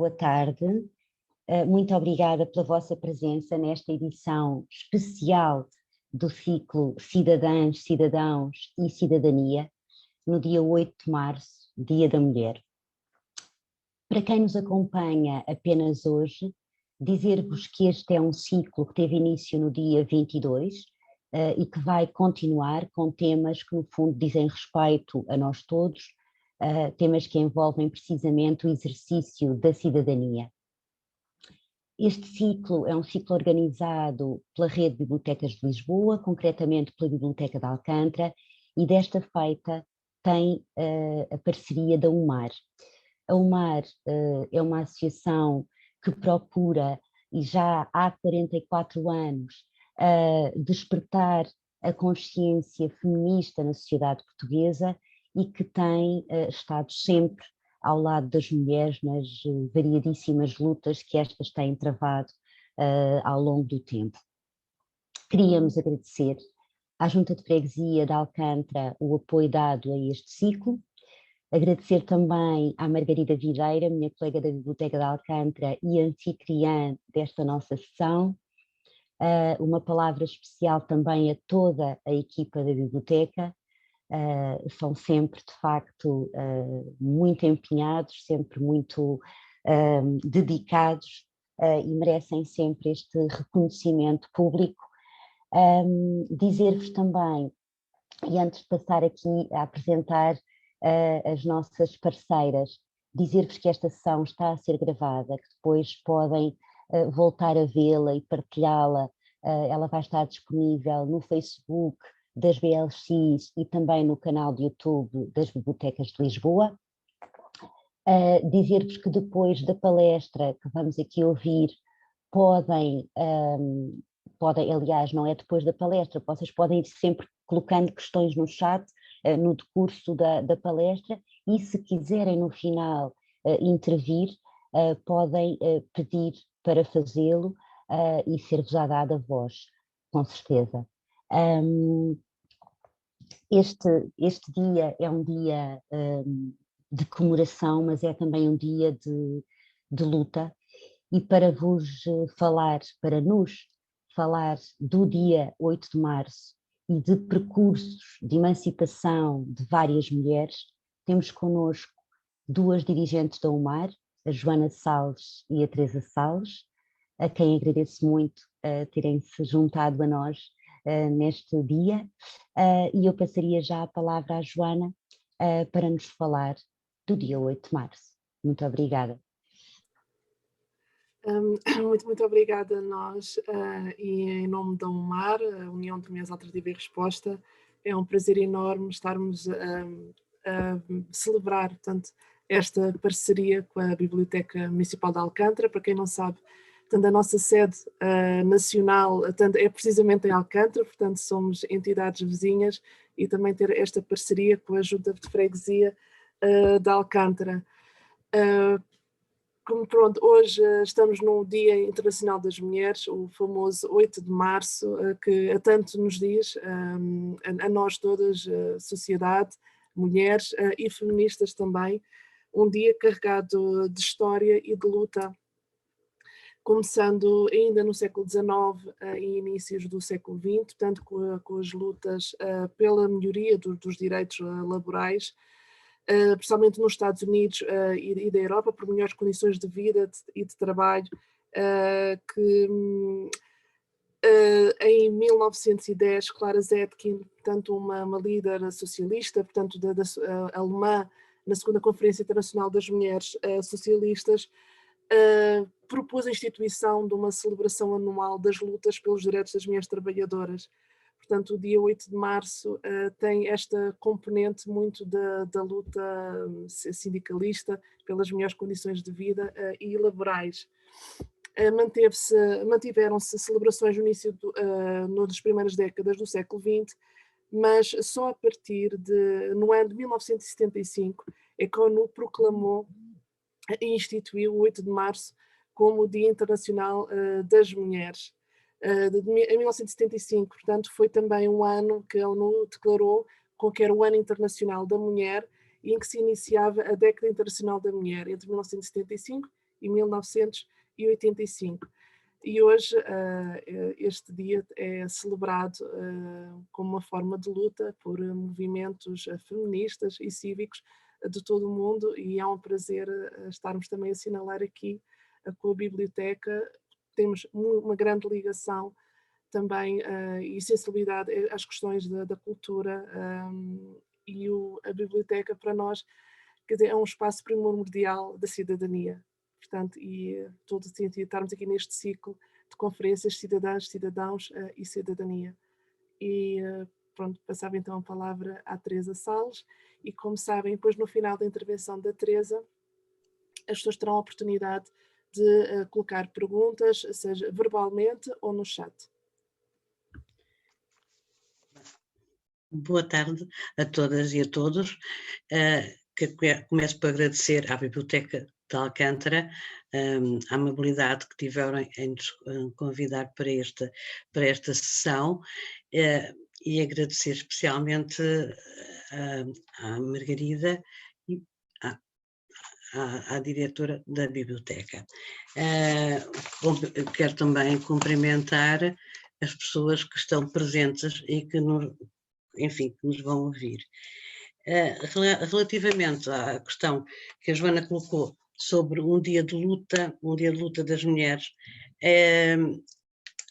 boa tarde. Muito obrigada pela vossa presença nesta edição especial do ciclo Cidadãs, Cidadãos e Cidadania, no dia 8 de março, Dia da Mulher. Para quem nos acompanha apenas hoje, dizer-vos que este é um ciclo que teve início no dia 22 e que vai continuar com temas que no fundo dizem respeito a nós todos, temas que envolvem precisamente o exercício da cidadania. Este ciclo é um ciclo organizado pela Rede de Bibliotecas de Lisboa, concretamente pela Biblioteca de Alcântara, e desta feita tem a parceria da UMAR. A UMAR é uma associação que procura, e já há 44 anos, despertar a consciência feminista na sociedade portuguesa e que tem estado sempre ao lado das mulheres nas variadíssimas lutas que estas têm travado ao longo do tempo. Queríamos agradecer à Junta de Freguesia de Alcântara o apoio dado a este ciclo, agradecer também à Margarida Videira, minha colega da Biblioteca de Alcântara e anfitriã desta nossa sessão, uma palavra especial também a toda a equipa da Biblioteca. São sempre, de facto, muito empenhados, sempre muito dedicados e merecem sempre este reconhecimento público. Dizer-vos também, e antes de passar aqui a apresentar as nossas parceiras, dizer-vos que esta sessão está a ser gravada, que depois podem voltar a vê-la e partilhá-la. Ela vai estar disponível no Facebook das BLX e também no canal de YouTube das Bibliotecas de Lisboa. Dizer-vos que depois da palestra que vamos aqui ouvir, podem, aliás, não é depois da palestra, vocês podem ir sempre colocando questões no chat, no decurso da palestra, e se quiserem no final intervir, podem pedir para fazê-lo e ser-vos-á dada voz, com certeza. Este dia é um dia de comemoração, mas é também um dia de luta, e para nos falar do dia 8 de março e de percursos de emancipação de várias mulheres, temos connosco duas dirigentes da UMAR, a Joana Salles e a Teresa Salles, a quem agradeço muito terem se juntado a nós neste dia, e eu passaria já a palavra à Joana para nos falar do dia 8 de março. Muito obrigada. Muito obrigada a nós e em nome da UMAR, a União de Mulheres Alternativa e Resposta. É um prazer enorme estarmos a celebrar, portanto, esta parceria com a Biblioteca Municipal de Alcântara. Para quem não sabe, portanto, a nossa sede nacional é precisamente em Alcântara, portanto somos entidades vizinhas, e também ter esta parceria com a Junta de Freguesia de Alcântara. Como pronto, hoje estamos no Dia Internacional das Mulheres, o famoso 8 de março, que a tanto nos diz, a nós todas, sociedade, mulheres e feministas também, um dia carregado de história e de luta, começando ainda no século XIX e inícios do século XX, portanto com as lutas pela melhoria dos direitos laborais, principalmente nos Estados Unidos e da Europa, por melhores condições de vida e de trabalho, que em 1910 Clara Zetkin, portanto uma líder socialista, portanto alemã, na segunda Conferência Internacional das Mulheres Socialistas, propôs a instituição de uma celebração anual das lutas pelos direitos das mulheres trabalhadoras. Portanto, o dia 8 de março tem esta componente muito da luta sindicalista pelas melhores condições de vida e laborais. Mantiveram-se celebrações no início das primeiras décadas do século XX, mas só a partir no ano de 1975 é que a ONU proclamou e instituiu o 8 de março como o Dia Internacional das Mulheres. Em 1975, portanto, foi também um ano que a ONU declarou que era o Ano Internacional da Mulher, e em que se iniciava a Década Internacional da Mulher, entre 1975 em 1985. E hoje este dia é celebrado como uma forma de luta por movimentos feministas e cívicos de todo o mundo, e é um prazer estarmos também a assinalar aqui com a biblioteca. Temos uma grande ligação também e sensibilidade às questões da cultura, e a biblioteca para nós, quer dizer, é um espaço primordial da cidadania. Portanto, e todo o sentido de estarmos aqui neste ciclo de conferências cidadãs, cidadãos e cidadania. E pronto, passava então a palavra à Teresa Salles, e como sabem, depois no final da intervenção da Teresa, as pessoas terão a oportunidade de colocar perguntas, seja verbalmente ou no chat. Boa tarde a todas e a todos. Começo por agradecer à Biblioteca de Alcântara a amabilidade que tiveram em nos convidar para esta sessão, e agradecer especialmente à Margarida e à diretora da biblioteca. Quero também cumprimentar as pessoas que estão presentes e que nos vão ouvir. Relativamente à questão que a Joana colocou sobre um dia de luta das mulheres,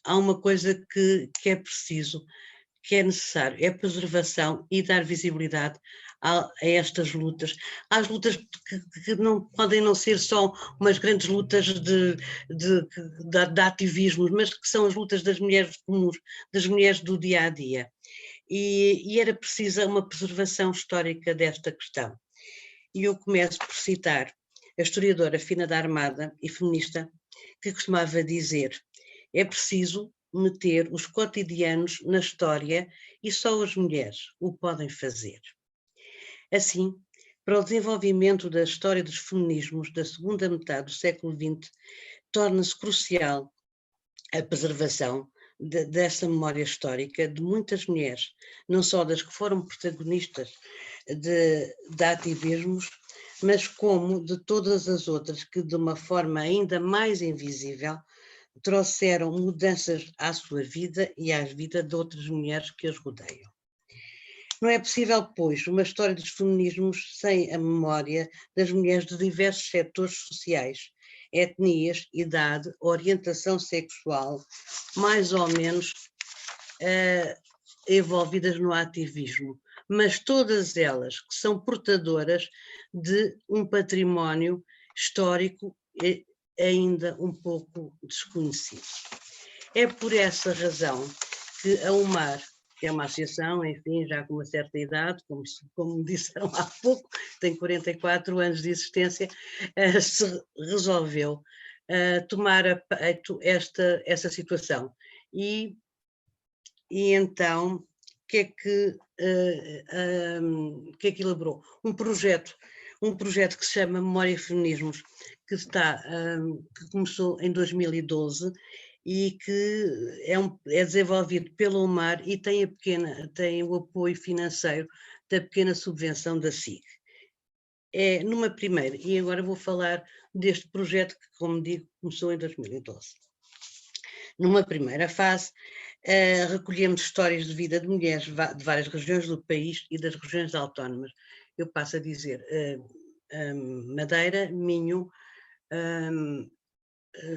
há uma coisa que é preciso, que é necessário, é a preservação e dar visibilidade a estas lutas. Às lutas que não podem não ser só umas grandes lutas de ativismo, mas que são as lutas das mulheres comuns, das mulheres do dia a dia. E era precisa uma preservação histórica desta questão. E eu começo por citar a historiadora Fina da Armada e feminista, que costumava dizer: é preciso meter os cotidianos na história e só as mulheres o podem fazer. Assim, para o desenvolvimento da história dos feminismos da segunda metade do século XX, torna-se crucial a preservação dessa memória histórica de muitas mulheres, não só das que foram protagonistas de ativismos, mas como de todas as outras que, de uma forma ainda mais invisível, trouxeram mudanças à sua vida e à vida de outras mulheres que as rodeiam. Não é possível, pois, uma história dos feminismos sem a memória das mulheres de diversos setores sociais, etnias, idade, orientação sexual, mais ou menos envolvidas no ativismo, mas todas elas que são portadoras de um património histórico ainda um pouco desconhecido. É por essa razão que a UMAR, que é uma associação, enfim, já com uma certa idade, como me disseram há pouco, tem 44 anos de existência, se resolveu tomar a peito essa situação. E então, o que é que elaborou? Um projeto que se chama Memória e Feminismos, que começou em 2012 e que é desenvolvido pela UMAR e tem o apoio financeiro da pequena subvenção da SIG. Numa primeira, e agora vou falar deste projeto que, como digo, começou em 2012. Numa primeira fase, recolhemos histórias de vida de mulheres de várias regiões do país e das regiões autónomas. Eu passo a dizer Madeira, Minho,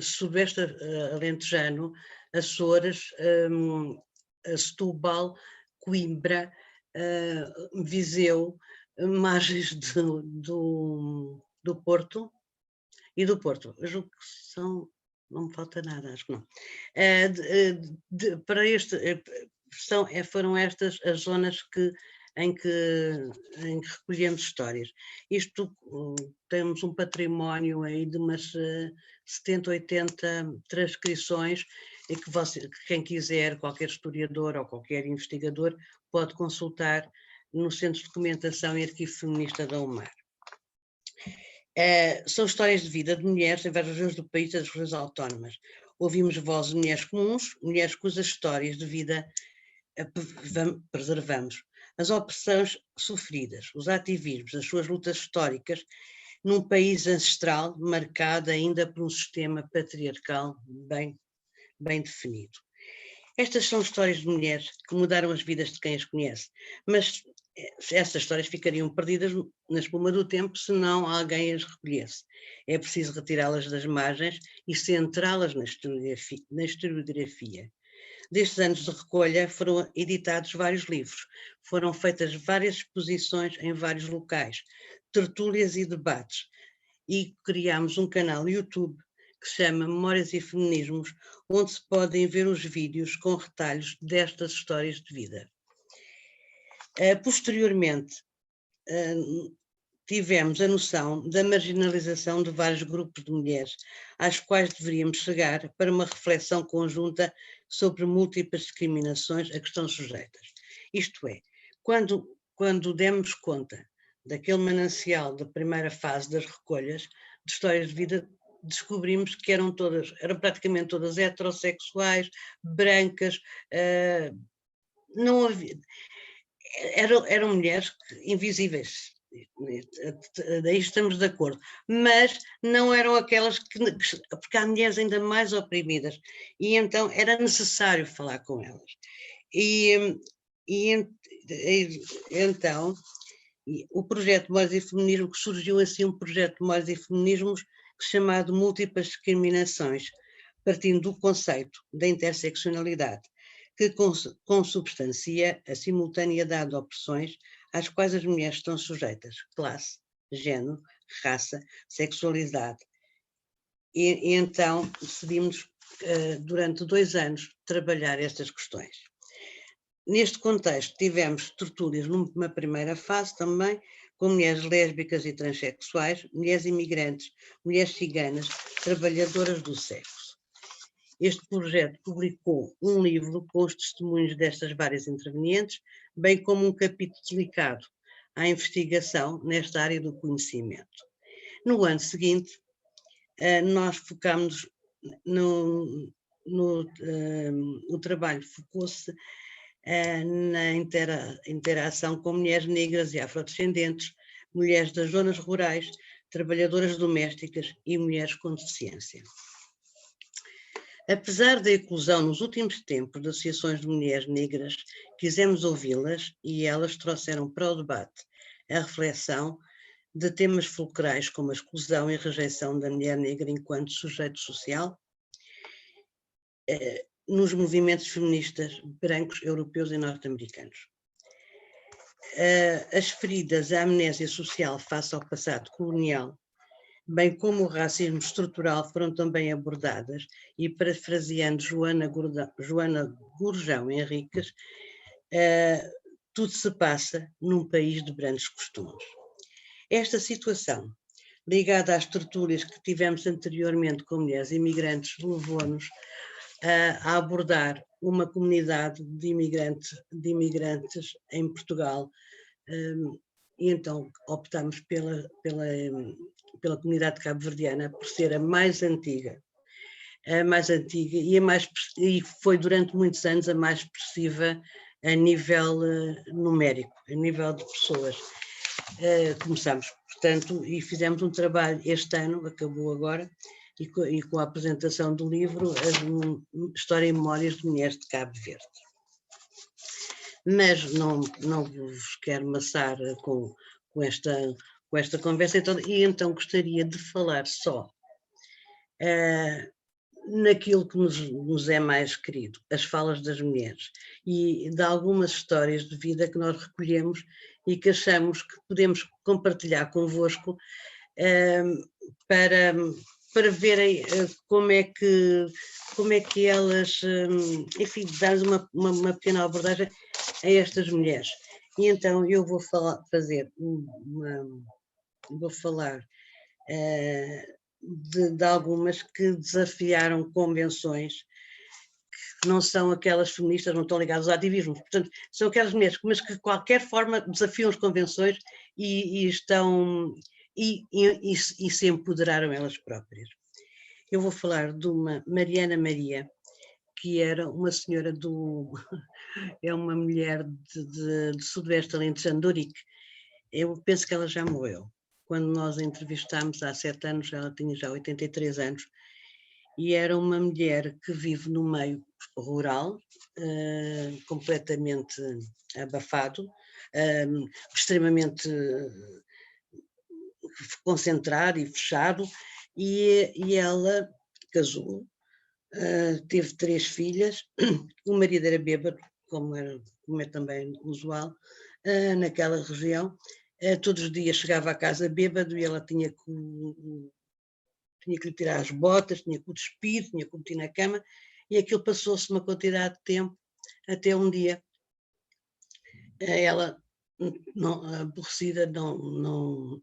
Sudoeste Alentejano, Açores, Setúbal, Coimbra, Viseu, margens do Porto e do Porto. Eu julgo que são, não me falta nada, acho que não. Foram estas as zonas em que recolhemos histórias. Isto, temos um património aí de umas 70, 80 transcrições, e que quem quiser, qualquer historiador ou qualquer investigador, pode consultar no Centro de Documentação e Arquivo Feminista da UMAR. São histórias de vida de mulheres em várias regiões do país e das regiões autónomas. Ouvimos vozes de mulheres comuns, mulheres cujas histórias de vida preservamos. As opressões sofridas, os ativismos, as suas lutas históricas, num país ancestral marcado ainda por um sistema patriarcal bem definido. Estas são histórias de mulheres que mudaram as vidas de quem as conhece, mas essas histórias ficariam perdidas na espuma do tempo se não alguém as recolhesse. É preciso retirá-las das margens e centrá-las na historiografia. Destes anos de recolha foram editados vários livros, foram feitas várias exposições em vários locais, tertúlias e debates, e criámos um canal YouTube que se chama Memórias e Feminismos, onde se podem ver os vídeos com retalhos destas histórias de vida. Posteriormente, tivemos a noção da marginalização de vários grupos de mulheres, às quais deveríamos chegar para uma reflexão conjunta sobre múltiplas discriminações a que estão sujeitas. Isto é, quando demos conta daquele manancial da primeira fase das recolhas de histórias de vida, descobrimos que eram praticamente todas heterossexuais, brancas, não havia, eram mulheres invisíveis. Daí estamos de acordo, mas não eram aquelas porque há mulheres ainda mais oprimidas, e então era necessário falar com elas. Então, o projeto Memórias e Feminismo, que surgiu assim um projeto de Memórias e Feminismos chamado Múltiplas Discriminações, partindo do conceito da interseccionalidade, que consubstancia a simultaneidade de opressões às quais as mulheres estão sujeitas: classe, género, raça, sexualidade. E então decidimos, durante 2 anos, trabalhar estas questões. Neste contexto, tivemos tertúlias numa primeira fase também, com mulheres lésbicas e transexuais, mulheres imigrantes, mulheres ciganas, trabalhadoras do sexo. Este projeto publicou um livro com os testemunhos destas várias intervenientes, bem como um capítulo dedicado à investigação nesta área do conhecimento. No ano seguinte, nós focámos o trabalho focou-se na interação com mulheres negras e afrodescendentes, mulheres das zonas rurais, trabalhadoras domésticas e mulheres com deficiência. Apesar da eclosão nos últimos tempos de associações de mulheres negras, quisemos ouvi-las e elas trouxeram para o debate a reflexão de temas fulcrais como a exclusão e a rejeição da mulher negra enquanto sujeito social nos movimentos feministas brancos, europeus e norte-americanos. As feridas, a amnésia social face ao passado colonial, bem como o racismo estrutural, foram também abordadas e, parafraseando Joana Gurjão Henriques, tudo se passa num país de brancos costumes. Esta situação, ligada às tertúlias que tivemos anteriormente com mulheres imigrantes, levou-nos a abordar uma comunidade de imigrantes em Portugal, e então optamos pela comunidade cabo-verdiana por ser a mais antiga e foi durante muitos anos a mais expressiva a nível numérico, a nível de pessoas. Começámos, portanto, e fizemos um trabalho este ano, acabou agora, e com a apresentação do livro História e Memórias de Mulheres de Cabo Verde. Mas não vos quero maçar com esta conversa, então gostaria de falar só naquilo que nos é mais querido, as falas das mulheres, e de algumas histórias de vida que nós recolhemos e que achamos que podemos compartilhar convosco para verem como é que elas, enfim, dar uma pequena abordagem a estas mulheres. E então eu vou falar de algumas que desafiaram convenções, que não são aquelas feministas, não estão ligadas ao ativismo, portanto, são aquelas mulheres, mas que de qualquer forma desafiam as convenções e se empoderaram elas próprias. Eu vou falar de uma Mariana Maria, que era uma senhora é uma mulher de Sudoeste Alentejano de Ourique. Eu penso que ela já morreu, quando nós a entrevistámos há 7 anos, ela tinha já 83 anos, e era uma mulher que vive no meio rural, completamente abafado, extremamente concentrado e fechado, e ela casou, teve 3 filhas, o marido era bêbado, como é também usual, naquela região, todos os dias chegava à casa bêbado e ela tinha que lhe tirar as botas, tinha que o despir, tinha que o meter na cama, e aquilo passou-se uma quantidade de tempo, até um dia ela, aborrecida, não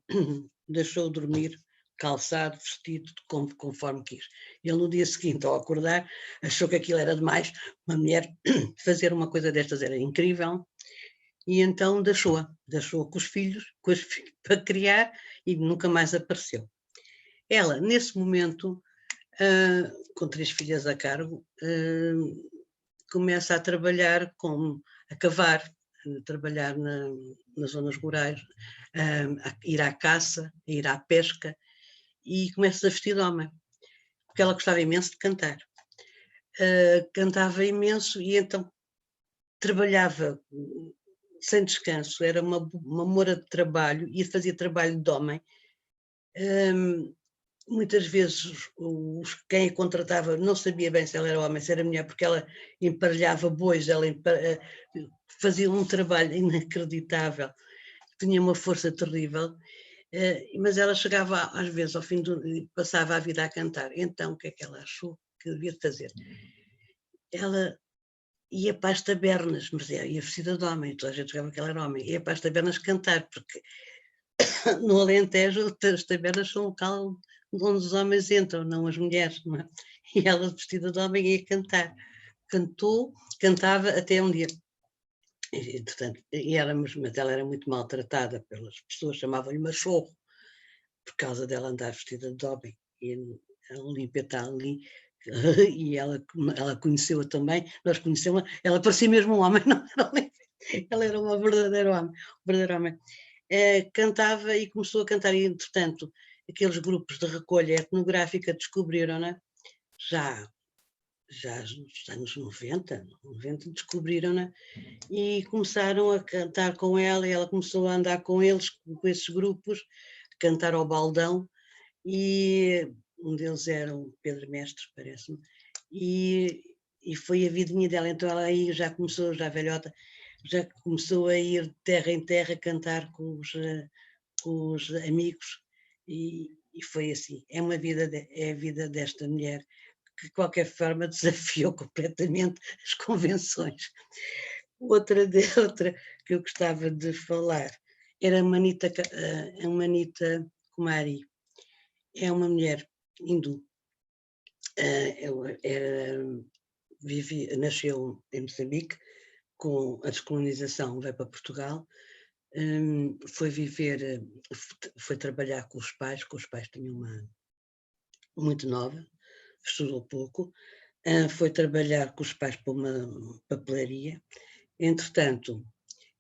deixou dormir calçado, vestido, conforme quis. Ele no dia seguinte, ao acordar, achou que aquilo era demais, uma mulher fazer uma coisa destas era incrível, e então deixou-a com os filhos para criar, e nunca mais apareceu. Ela, nesse momento, com 3 filhas a cargo, começa a trabalhar a cavar, a trabalhar nas zonas rurais, a ir à caça, a ir à pesca, e começa a vestir de homem, porque ela gostava imenso de cantar. Cantava imenso e então trabalhava sem descanso, era uma moura de trabalho e fazia trabalho de homem. Muitas vezes quem a contratava não sabia bem se ela era homem, se era mulher, porque ela emparelhava bois, ela fazia um trabalho inacreditável, tinha uma força terrível, mas ela chegava às vezes ao fim passava a vida a cantar. Então o que é que ela achou que devia fazer? Ela ia para as tabernas, mas ia vestida de homem, toda a gente chegava que ela era homem, ia para as tabernas cantar, porque no Alentejo as tabernas são um local onde os homens entram, não as mulheres, não é? E ela vestida de homem ia cantar. Cantava até um dia. Portanto, mas ela era muito maltratada pelas pessoas, chamavam-lhe machorro, por causa dela andar vestida de homem. E a Olímpia está ali, e ela conheceu-a também, nós conhecemos-la, ela parecia mesmo um homem, não era Olímpia, ela era um verdadeiro homem. Cantava e começou a cantar, e entretanto, aqueles grupos de recolha etnográfica descobriram-na, já nos anos 90 descobriram-na, e começaram a cantar com ela, e ela começou a andar com eles, com esses grupos, cantar ao baldão, e um deles era o Pedro Mestre, parece-me, e foi a vidinha dela. Então ela aí já começou, já velhota, já começou a ir de terra em terra cantar com os amigos, e foi assim. É a vida desta mulher, que de qualquer forma desafiou completamente as convenções. Outra que eu gostava de falar era a Manita Kumari. É uma mulher hindu. Nasceu em Moçambique, com a descolonização veio para Portugal, foi trabalhar com os pais tinham muito nova, estudou pouco, foi trabalhar com os pais para uma papelaria. Entretanto,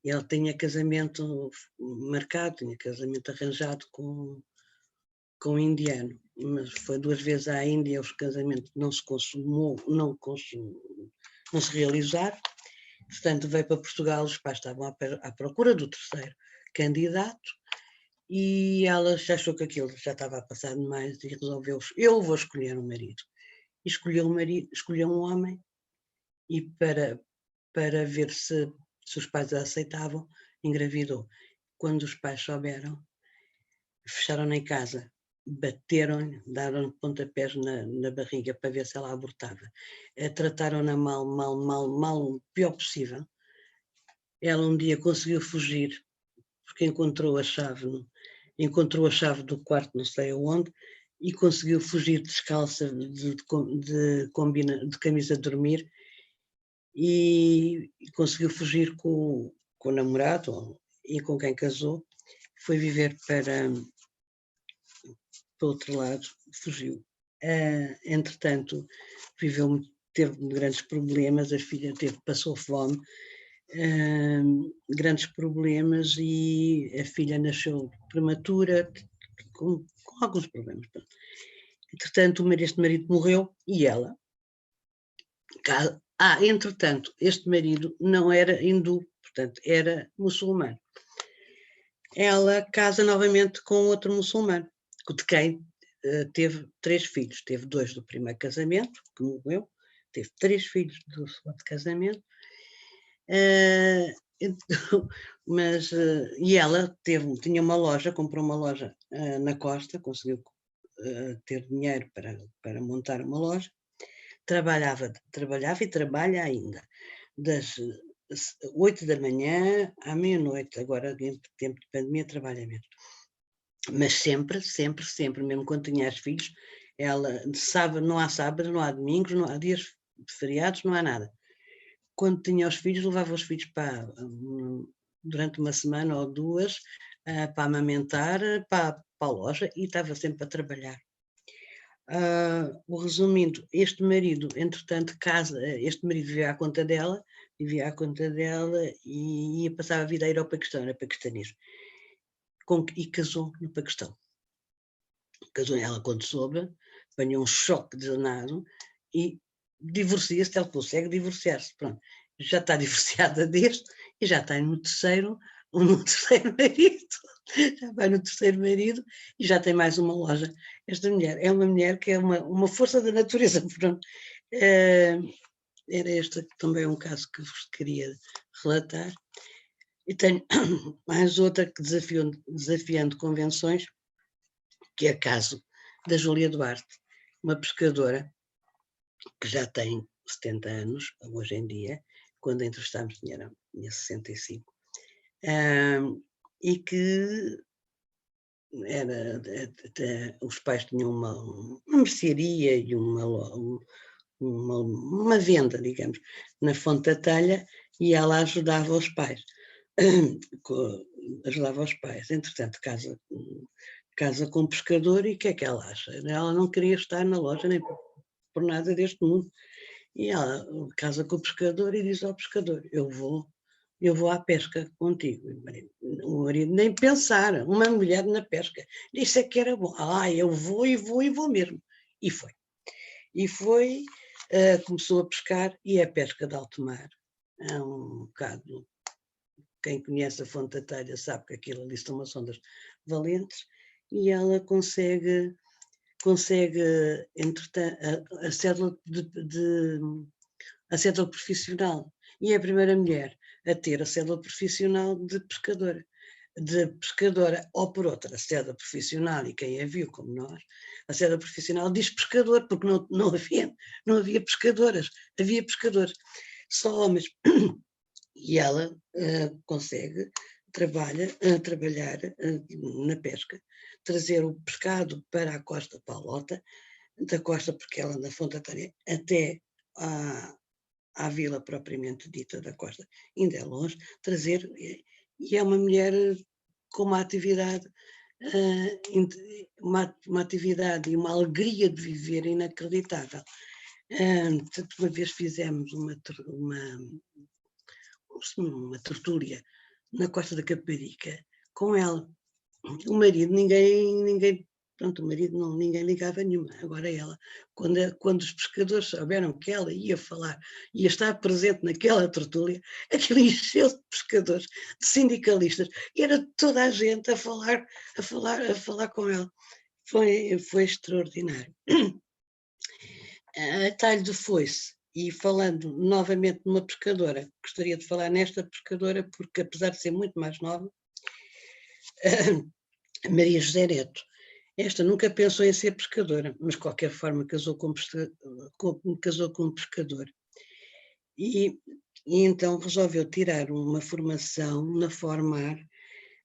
ele tinha casamento marcado, tinha casamento arranjado com um indiano, mas foi 2 vezes à Índia, os casamentos não se consumou, não se realizaram. Portanto, veio para Portugal, os pais estavam à procura do 3º candidato, e ela já achou que aquilo já estava a passar demais e resolveu: eu vou escolher um marido. E escolheu um homem, e para ver se os pais a aceitavam, engravidou. Quando os pais souberam, fecharam-na em casa, bateram-lhe, daram-lhe pontapés na barriga para ver se ela abortava. Trataram-na mal, o pior possível. Ela um dia conseguiu fugir, porque encontrou a chave do quarto, não sei aonde, e conseguiu fugir descalça, de camisa de dormir, e conseguiu fugir com o namorado e com quem casou. Foi viver para outro lado, fugiu. Entretanto, teve grandes problemas, a filha passou fome, grandes problemas, e a filha nasceu prematura, com alguns problemas. Entretanto, este marido morreu e ela... entretanto, este marido não era hindu, portanto, era muçulmano. Ela casa novamente com outro muçulmano, de quem teve 3 filhos. Teve 2 do primeiro casamento, que morreu, teve 3 filhos do segundo casamento, e ela tinha uma loja, comprou uma loja na costa, conseguiu ter dinheiro para montar uma loja, trabalhava e trabalha ainda, das 8 da manhã à meia-noite, agora em tempo de pandemia trabalha menos. Mas sempre, mesmo quando tinha os filhos, ela, não há sábados, não há domingos, não há dias de feriados, não há nada. Quando tinha os filhos, levava os filhos durante uma semana ou 2 para amamentar, para a loja, e estava sempre a trabalhar. Resumindo, este marido, entretanto, este marido vivia à conta dela e ia passar a vida a ir ao Paquistão, era paquistanês. E casou no Paquistão. Casou ela quando soube, apanhou um choque danado e divorcia-se, ela consegue divorciar-se. Pronto, já está divorciada deste e já está no terceiro marido. Já vai no terceiro marido e já tem mais uma loja. Esta mulher é uma mulher que é uma força da natureza. Pronto. Era este também um caso que vos queria relatar. E tenho mais outra que desafiando convenções, que é o caso da Júlia Duarte, uma pescadora que já tem 70 anos, hoje em dia, quando a entrevistámos tinha 65, e que os pais tinham uma mercearia e uma venda, digamos, na Fonte da Telha, e ela ajudava os pais. Entretanto, casa com um pescador, e o que é que ela acha? Ela não queria estar na loja nem por nada deste mundo. E ela casa com o pescador e diz ao pescador: eu vou à pesca contigo. O marido nem pensar, uma mulher na pesca. Isso é que era bom. Eu vou mesmo. E foi. Começou a pescar, e é pesca de alto mar. É um bocado... Quem conhece a Fonte da Telha sabe que aquilo ali são umas ondas valentes, e ela consegue entretanto, a cédula profissional. E é a primeira mulher a ter a cédula profissional de pescadora. Ou por outra, a cédula profissional, e quem a viu como nós, a cédula profissional diz pescador, porque não havia pescadoras, havia pescadores, só homens. E ela consegue trabalhar na pesca, trazer o pescado para a costa, para a Lota, da costa, porque ela na Fonte da Telha, até à vila propriamente dita da costa, ainda é longe, trazer, e é uma mulher com uma atividade, uma atividade e uma alegria de viver inacreditável. Uma vez fizemos uma tertúlia na Costa da Caparica com ela. O marido, ninguém ligava nenhuma. Agora ela, quando os pescadores souberam que ela ia falar, ia estar presente naquela tertúlia, aquilo encheu-se de pescadores, de sindicalistas, e era toda a gente a falar com ela. Foi extraordinário. A talho de foice, e falando novamente numa pescadora, gostaria de falar nesta pescadora, porque apesar de ser muito mais nova, Maria José Neto, esta nunca pensou em ser pescadora, mas de qualquer forma casou com um pescador. E então resolveu tirar uma formação na Formar,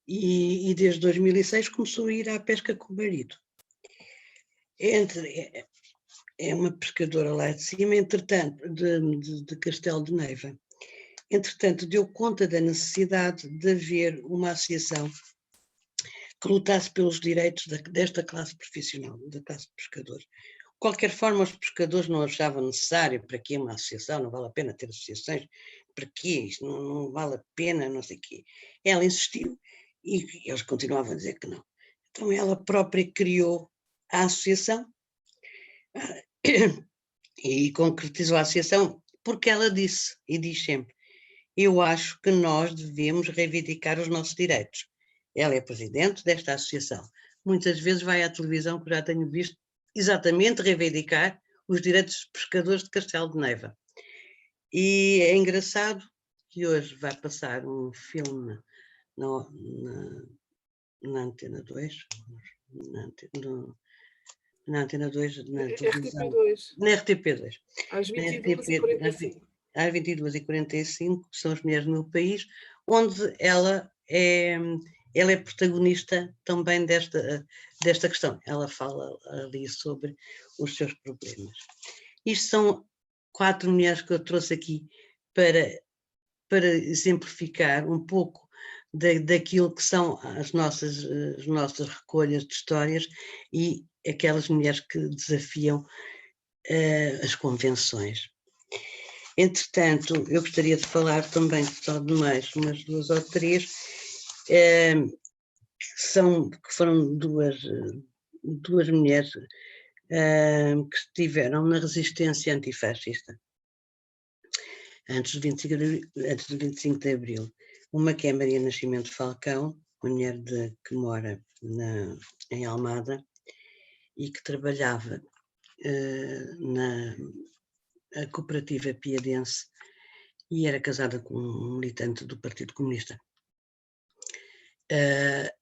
e desde 2006 começou a ir à pesca com o marido. É uma pescadora lá de cima, entretanto, de Castelo de Neiva. Entretanto, deu conta da necessidade de haver uma associação que lutasse pelos direitos desta classe profissional, da classe de pescadores. De qualquer forma, os pescadores não achavam necessário, para que uma associação, não vale a pena ter associações, para que isto não vale a pena, não sei o quê. Ela insistiu, e eles continuavam a dizer que não. Então ela própria criou a associação e concretizou a associação porque ela disse, e diz sempre, eu acho que nós devemos reivindicar os nossos direitos. Ela é presidente desta associação. Muitas vezes vai à televisão, que já tenho visto, exatamente reivindicar os direitos dos pescadores de Castelo de Neiva. E é engraçado que hoje vai passar um filme na Antena 2, na Antena 2, na televisão, RTP2. na RTP2. Às 22h45. Às 22h45, são as mulheres no meu país, onde ela é protagonista também desta questão. Ela fala ali sobre os seus problemas. Isto são 4 mulheres que eu trouxe aqui para exemplificar um pouco daquilo que são as nossas recolhas de histórias e aquelas mulheres que desafiam as convenções. Entretanto, eu gostaria de falar também só de mais umas 2 ou 3, que foram duas mulheres que estiveram na resistência antifascista antes do 25 de Abril. Uma que é Maria Nascimento Falcão, mulher que mora em Almada e que trabalhava na cooperativa piadense e era casada com um militante do Partido Comunista.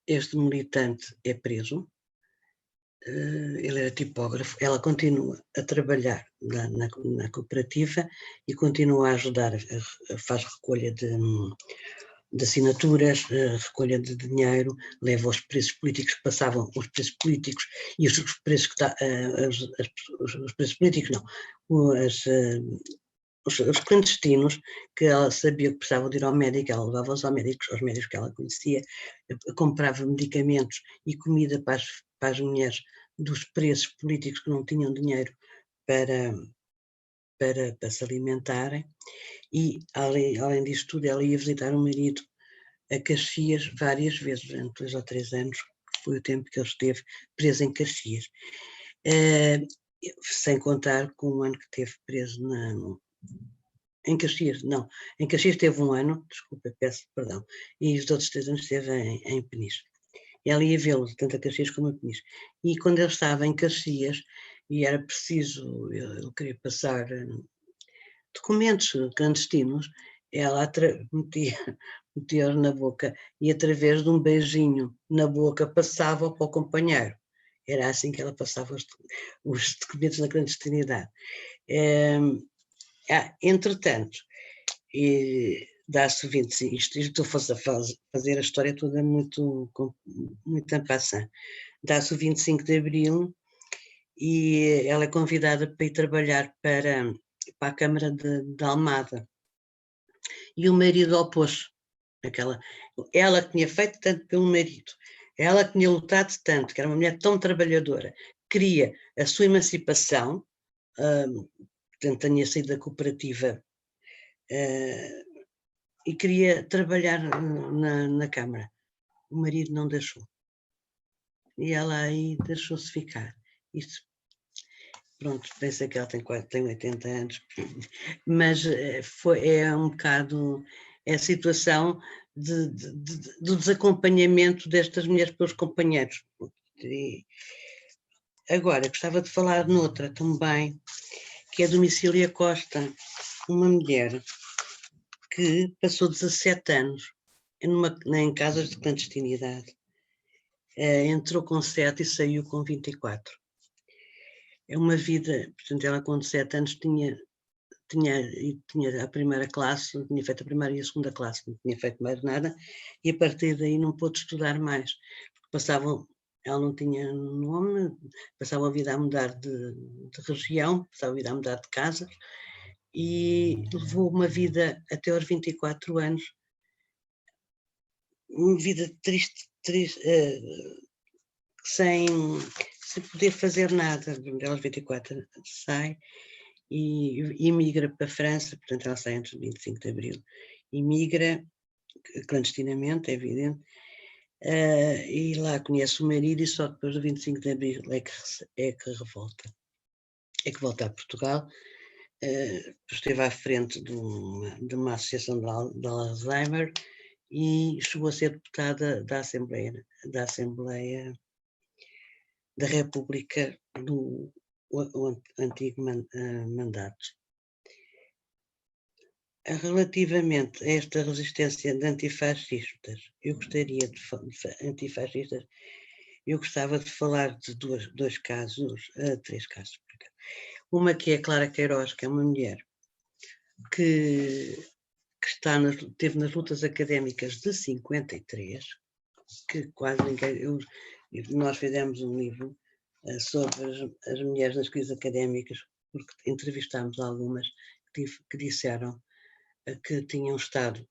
Este militante é preso, ele era tipógrafo, ela continua a trabalhar na cooperativa e continua a ajudar, faz recolha de assinaturas, recolha de dinheiro, leva os presos políticos que passavam, os presos políticos e os presos que os presos políticos não, os clandestinos, que ela sabia que precisavam de ir ao médico, ela levava-os aos médicos que ela conhecia, comprava medicamentos e comida para as mulheres dos presos políticos que não tinham dinheiro para se alimentarem, e além disso tudo ela ia visitar o marido a Caxias várias vezes, durante 2 ou 3 anos, que foi o tempo que ele esteve preso em Caxias, sem contar com o ano que esteve preso em Caxias, não, em Caxias teve 1 ano, desculpa, peço perdão, e os outros 3 anos esteve em Peniche. Ela ia vê-lo, tanto a Caxias como a Peniche. E quando ele estava em Caxias, e era preciso, ele queria passar documentos clandestinos, ela metia-os na boca e através de um beijinho na boca passava para o companheiro. Era assim que ela passava os documentos na clandestinidade. Entretanto, dá-se 25, isto estou a fazer a história toda muito en passant. Dá-se o 25 de Abril e ela é convidada para ir trabalhar para a Câmara de Almada. E o marido opôs-se. Ela que tinha feito tanto pelo marido, ela que tinha lutado tanto, que era uma mulher tão trabalhadora, queria a sua emancipação, portanto tinha saído da cooperativa e queria trabalhar na Câmara. O marido não deixou. E ela aí deixou-se ficar. Isto, pronto, pensa que ela tem 80 anos, mas é um bocado a situação do desacompanhamento destas mulheres pelos companheiros. E agora, gostava de falar noutra também, que é Domicília Costa, uma mulher que passou 17 anos em casas de clandestinidade. Entrou com 7 e saiu com 24. É uma vida, portanto, ela com 17 anos tinha a primeira classe, tinha feito a primeira e a segunda classe, não tinha feito mais nada, e a partir daí não pôde estudar mais, porque ela não tinha nome, passava a vida a mudar de região, passava a vida a mudar de casa, e levou uma vida até aos 24 anos, uma vida triste sem poder fazer nada. Aos 24 sai e emigra para a França, portanto ela sai antes do 25 de Abril, emigra clandestinamente, é evidente, e lá conhece o marido e só depois do 25 de Abril é que volta a Portugal. Esteve à frente de uma associação de Alzheimer e chegou a ser deputada da Assembleia da República do antigo mandato. Relativamente a esta resistência de antifascistas, eu gostava de falar de três casos. Uma que é Clara Queiroz, que é uma mulher que esteve nas lutas académicas de 53, que quase ninguém... Nós fizemos um livro sobre as mulheres nas crises académicas, porque entrevistámos algumas que disseram que tinham estado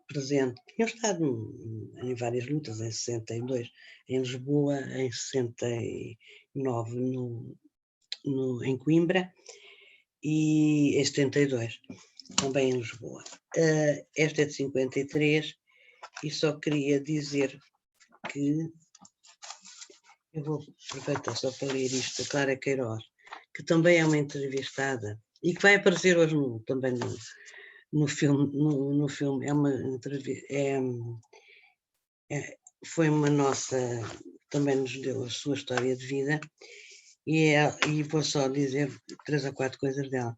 presentes, tinham estado em várias lutas, em 62 em Lisboa, em 69 em Coimbra e em 72 também em Lisboa. Esta é de 53 e só queria dizer que eu vou aproveitar só para ler isto, a Clara Queiroz, que também é uma entrevistada e que vai aparecer hoje também no filme. No filme é uma entrevista, foi uma nossa, também nos deu a sua história de vida e vou só dizer 3 ou 4 coisas dela.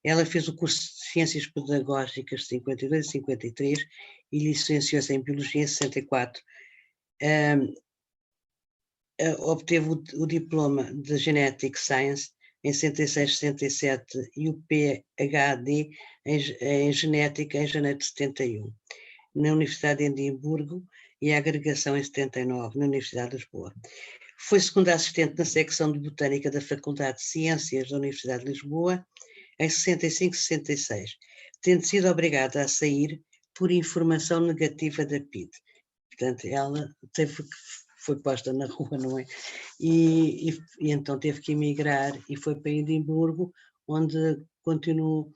Ela fez o curso de Ciências Pedagógicas de 52 e 53 e licenciou-se em Biologia em 64. Obteve o diploma de Genetic Science em 66, 67 e o PhD em Genética em janeiro de 71, na Universidade de Edimburgo, e a agregação em 79, na Universidade de Lisboa. Foi segunda assistente na secção de Botânica da Faculdade de Ciências da Universidade de Lisboa, em 65 e 66, tendo sido obrigada a sair por informação negativa da PIDE. Portanto, ela foi posta na rua, não é? E então teve que emigrar e foi para Edimburgo, onde continuou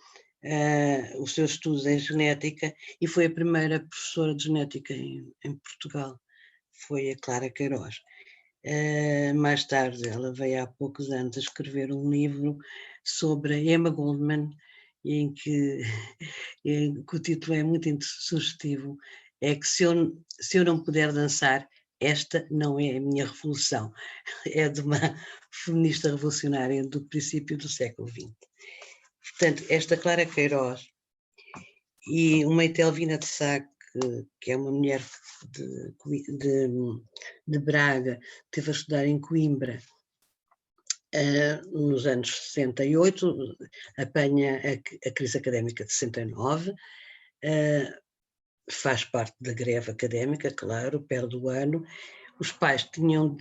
os seus estudos em genética e foi a primeira professora de genética em Portugal, foi a Clara Queiroz. Mais tarde, ela veio há poucos anos a escrever um livro sobre a Emma Goldman, em que o título é muito sugestivo, é que se eu não puder dançar, esta não é a minha revolução. É de uma feminista revolucionária do princípio do século XX. Portanto, esta Clara Queiroz e uma Etelvina de Sá, que é uma mulher de Braga, teve a estudar em Coimbra nos anos 68, apanha a crise académica de 69, faz parte da greve académica, claro, perde o ano. Os pais tinham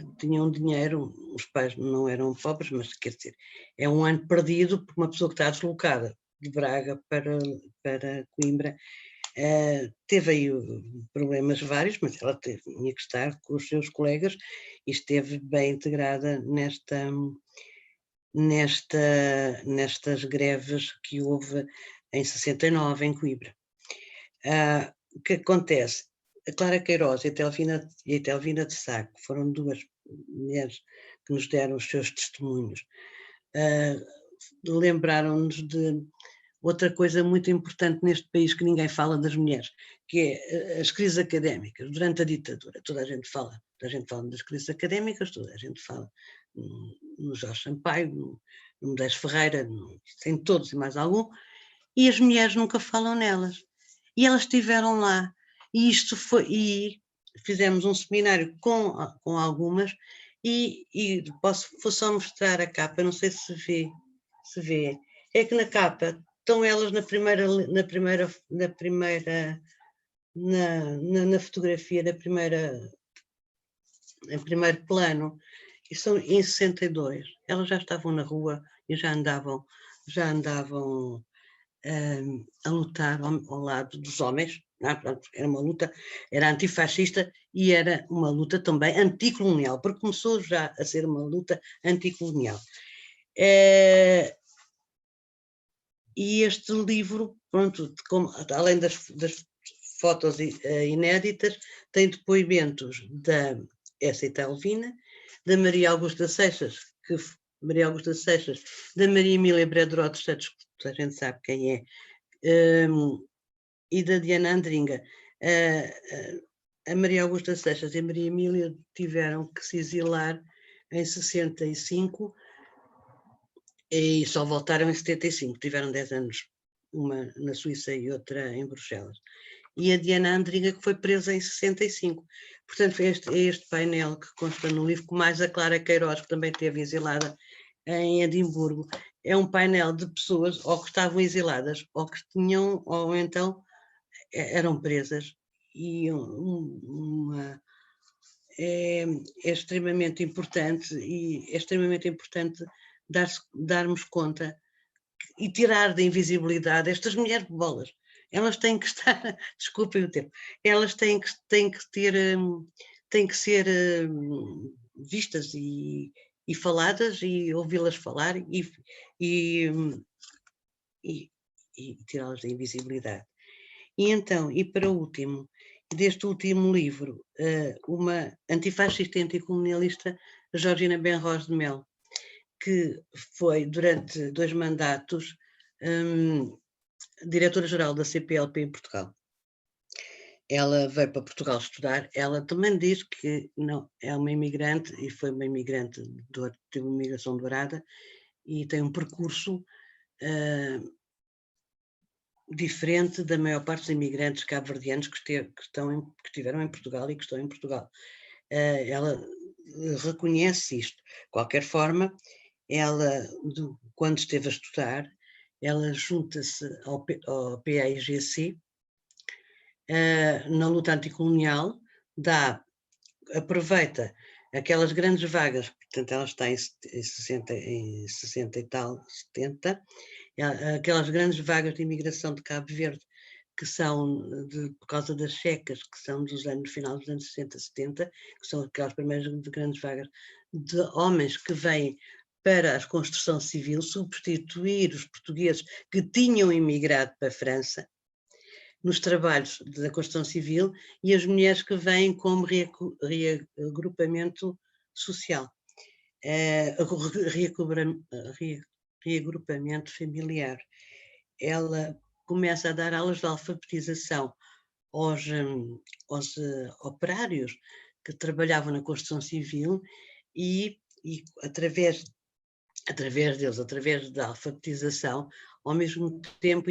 dinheiro, os pais não eram pobres, mas quer dizer, é um ano perdido por uma pessoa que está deslocada de Braga para Coimbra. Teve aí problemas vários, mas ela tinha que estar com os seus colegas e esteve bem integrada nestas greves que houve em 69 em Coimbra. O que acontece? A Clara Queiroz e a Etelvina de Sá, que foram duas mulheres que nos deram os seus testemunhos, lembraram-nos de outra coisa muito importante neste país que ninguém fala das mulheres, que é as crises académicas. Durante a ditadura, toda a gente fala das crises académicas, toda a gente fala no Jorge Sampaio, no Medeiros Ferreira, em todos e mais algum, e as mulheres nunca falam nelas. E elas estiveram lá. E fizemos um seminário com algumas, e vou só mostrar a capa, não sei se vê. É que na capa estão elas na fotografia, em primeiro plano, e são em 62. Elas já estavam na rua e já andavam a lutar ao lado dos homens. Era uma luta, era antifascista e era uma luta também anticolonial, porque começou já a ser uma luta anticolonial. E este livro, pronto, além das fotos inéditas, tem depoimentos da Essa Italvina, da Maria Augusta Seixas, da Maria Emília Bredró dos Santos, que a gente sabe quem é, e da Diana Andringa. A Maria Augusta Seixas e a Maria Emília tiveram que se exilar em 65 e só voltaram em 75, tiveram 10 anos, uma na Suíça e outra em Bruxelas. E a Diana Andringa, que foi presa em 65. Portanto, é este painel que consta no livro, com mais a Clara Queiroz, que também esteve exilada em Edimburgo. É um painel de pessoas ou que estavam exiladas, ou que tinham, ou então eram presas. E é extremamente importante, darmos conta e tirar da invisibilidade estas mulheres de bolas. Elas têm que estar, desculpem o tempo, elas têm que ser vistas e faladas e ouvi-las falar e tirá-las da invisibilidade. E então, e para o último, deste último livro, uma antifascista e anticolonialista, Georgina Benros de Mel, que foi durante 2 mandatos diretora-geral da CPLP em Portugal. Ela veio para Portugal estudar, ela também diz que não, é uma imigrante e foi uma imigrante, teve uma imigração dourada e tem um percurso diferente da maior parte dos imigrantes cabo-verdianos que estiveram em Portugal e que estão em Portugal. Ela reconhece isto. De qualquer forma, ela, quando esteve a estudar, ela junta-se ao PAIGC na luta anticolonial, aproveita aquelas grandes vagas, portanto ela está em 60 e tal, 70, aquelas grandes vagas de imigração de Cabo Verde, que são por causa das secas, que são no final dos anos 60, 70, que são aquelas primeiras grandes vagas de homens que vêm para a construção civil substituir os portugueses que tinham imigrado para a França nos trabalhos da construção civil e as mulheres que vêm como reagrupamento social, reagrupamento familiar. Ela começa a dar aulas de alfabetização aos operários que trabalhavam na construção civil e através deles, através da alfabetização, ao mesmo tempo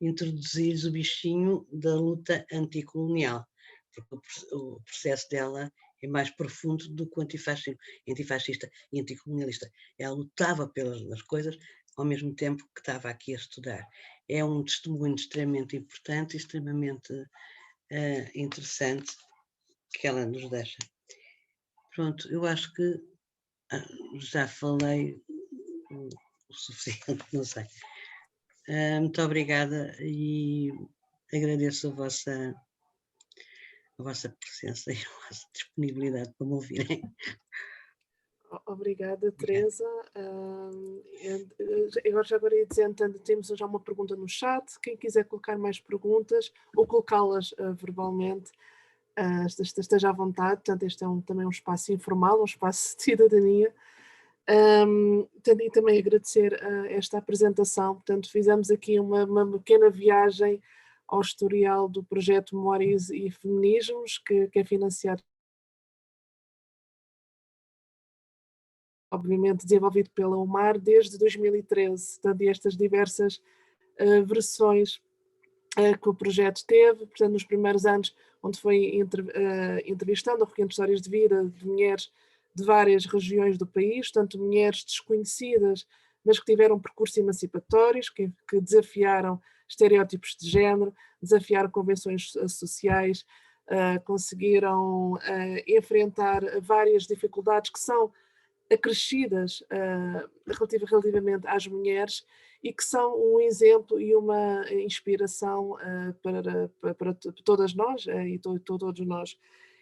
introduzir o bichinho da luta anticolonial, porque o processo dela é mais profundo do que o antifascista e anticolonialista. Ela lutava pelas coisas ao mesmo tempo que estava aqui a estudar. É um testemunho extremamente importante e extremamente interessante que ela nos deixa. Pronto, eu acho que já falei o suficiente, não sei. Muito obrigada e agradeço a vossa presença e a vossa disponibilidade para me ouvirem. Obrigada, Teresa. Agora ia dizendo, temos já uma pergunta no chat. Quem quiser colocar mais perguntas ou colocá-las verbalmente, esteja à vontade. Portanto, este é também um espaço informal, um espaço de cidadania. E também agradecer esta apresentação. Portanto, fizemos aqui uma pequena viagem ao historial do projeto Memórias e Feminismos, que é financiado, obviamente, desenvolvido pela UMAR desde 2013. Portanto, estas diversas versões que o projeto teve, portanto, nos primeiros anos, onde foi entrevistando, recolhendo histórias de vida de mulheres de várias regiões do país, tanto mulheres desconhecidas, mas que tiveram percursos emancipatórios, que desafiaram estereótipos de género, desafiaram convenções sociais, conseguiram enfrentar várias dificuldades que são acrescidas relativamente às mulheres e que são um exemplo e uma inspiração para todas nós e todos nós.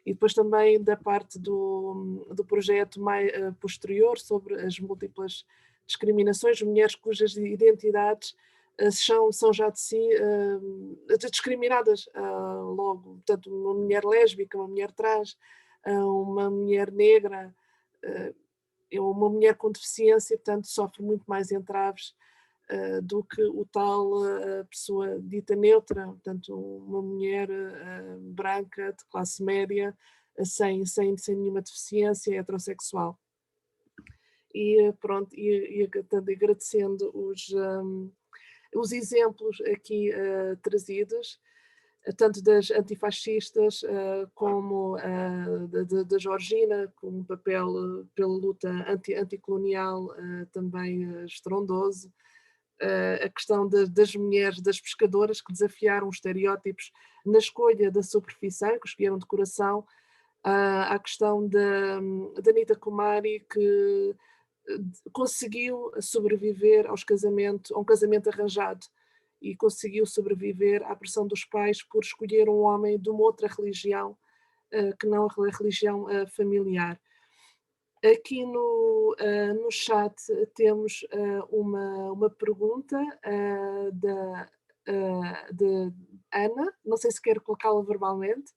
E depois também da parte do projeto mais posterior sobre as múltiplas discriminações, mulheres cujas identidades são já de si discriminadas logo. Portanto, uma mulher lésbica, uma mulher trans, uma mulher negra, uma mulher com deficiência, portanto, sofre muito mais entraves do que o tal pessoa dita neutra, portanto, uma mulher branca, de classe média, sem nenhuma deficiência, heterossexual. E pronto, agradecendo os exemplos aqui trazidos, tanto das antifascistas como da Georgina, com um papel pela luta anticolonial também estrondoso, a questão das mulheres, das pescadoras, que desafiaram os estereótipos na escolha da sua profissão, que escolheram de coração, a questão da Anita Kumari, que conseguiu sobreviver a um casamento arranjado, e conseguiu sobreviver à pressão dos pais por escolher um homem de uma outra religião que não a religião familiar. Aqui no chat temos uma pergunta de Ana, não sei se quer colocá-la verbalmente.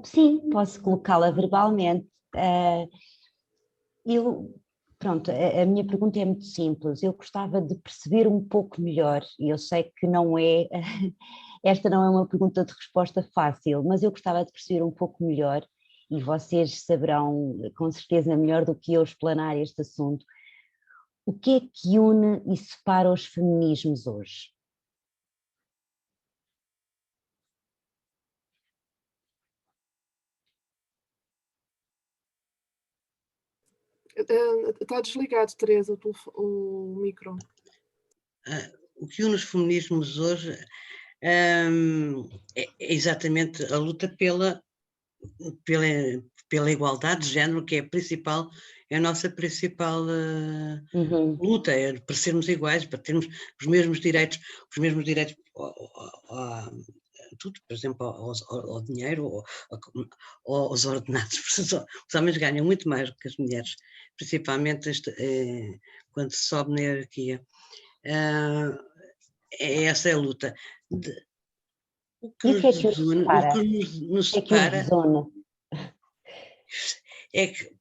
Sim, posso colocá-la verbalmente. Pronto, a minha pergunta é muito simples. Eu gostava de perceber um pouco melhor, e eu sei que não é, esta não é uma pergunta de resposta fácil, mas eu gostava de perceber um pouco melhor, e vocês saberão com certeza melhor do que eu explanar este assunto. O que é que une e separa os feminismos hoje? Está desligado, Teresa, o micro. O que une os feminismos hoje é exatamente a luta pela igualdade de género, que é a nossa principal luta, é para sermos iguais, para termos os mesmos direitos tudo, por exemplo, ao dinheiro, aos ordenados. Os homens ganham muito mais do que as mulheres, principalmente quando se sobe na hierarquia. Essa é a luta. O que nos separa é que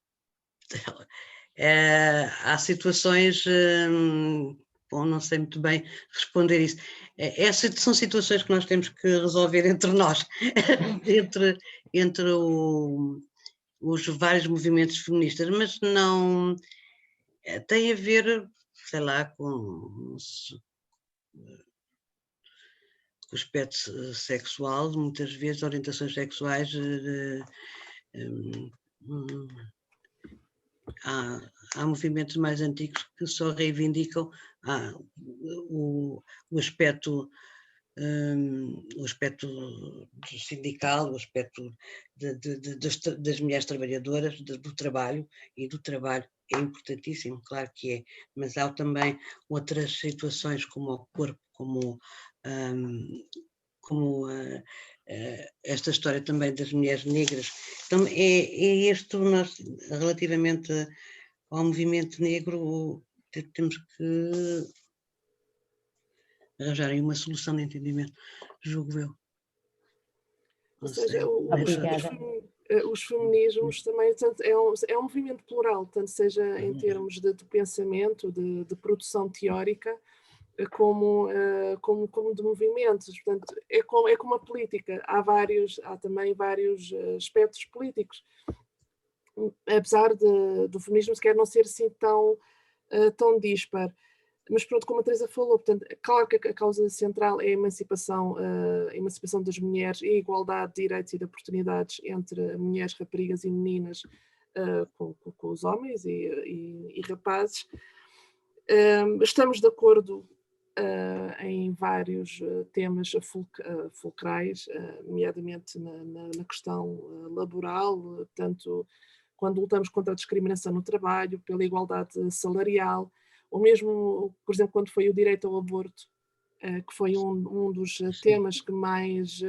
há situações, bom, não sei muito bem responder isso. Essas são situações que nós temos que resolver entre nós, entre os vários movimentos feministas, mas não tem a ver, sei lá, com o aspecto sexual, muitas vezes orientações sexuais. Há movimentos mais antigos que só reivindicam o aspecto sindical, o aspecto das mulheres trabalhadoras, do trabalho, e do trabalho é importantíssimo, claro que é, mas há também outras situações como o corpo, como esta história também das mulheres negras. Então nós, relativamente ao movimento negro, temos que arranjarem uma solução de entendimento, julgo eu. Ou seja, os feminismos também é um movimento plural, tanto seja em termos de pensamento, de produção teórica, como de movimentos. Portanto, é como a política. Há também vários aspectos políticos. Apesar do feminismo sequer não ser assim tão dispar. Mas pronto, como a Teresa falou, portanto, claro que a causa central é a emancipação das mulheres e a igualdade de direitos e de oportunidades entre mulheres, raparigas e meninas com os homens e rapazes. Estamos de acordo em vários temas fulcrais, nomeadamente na questão laboral, tanto quando lutamos contra a discriminação no trabalho, pela igualdade salarial, ou mesmo, por exemplo, quando foi o direito ao aborto, que foi um dos temas que mais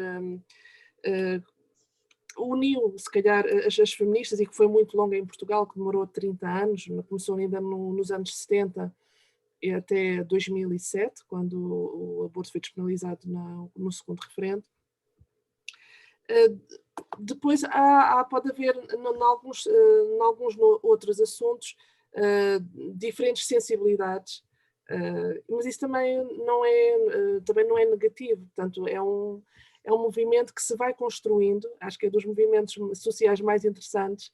uniu, se calhar, as feministas, e que foi muito longa em Portugal, que demorou 30 anos, começou ainda nos anos 70 e até 2007, quando o aborto foi despenalizado no segundo referendo. Depois pode haver, em alguns outros assuntos, diferentes sensibilidades, mas isso também não é negativo, portanto é um movimento que se vai construindo, acho que é dos movimentos sociais mais interessantes,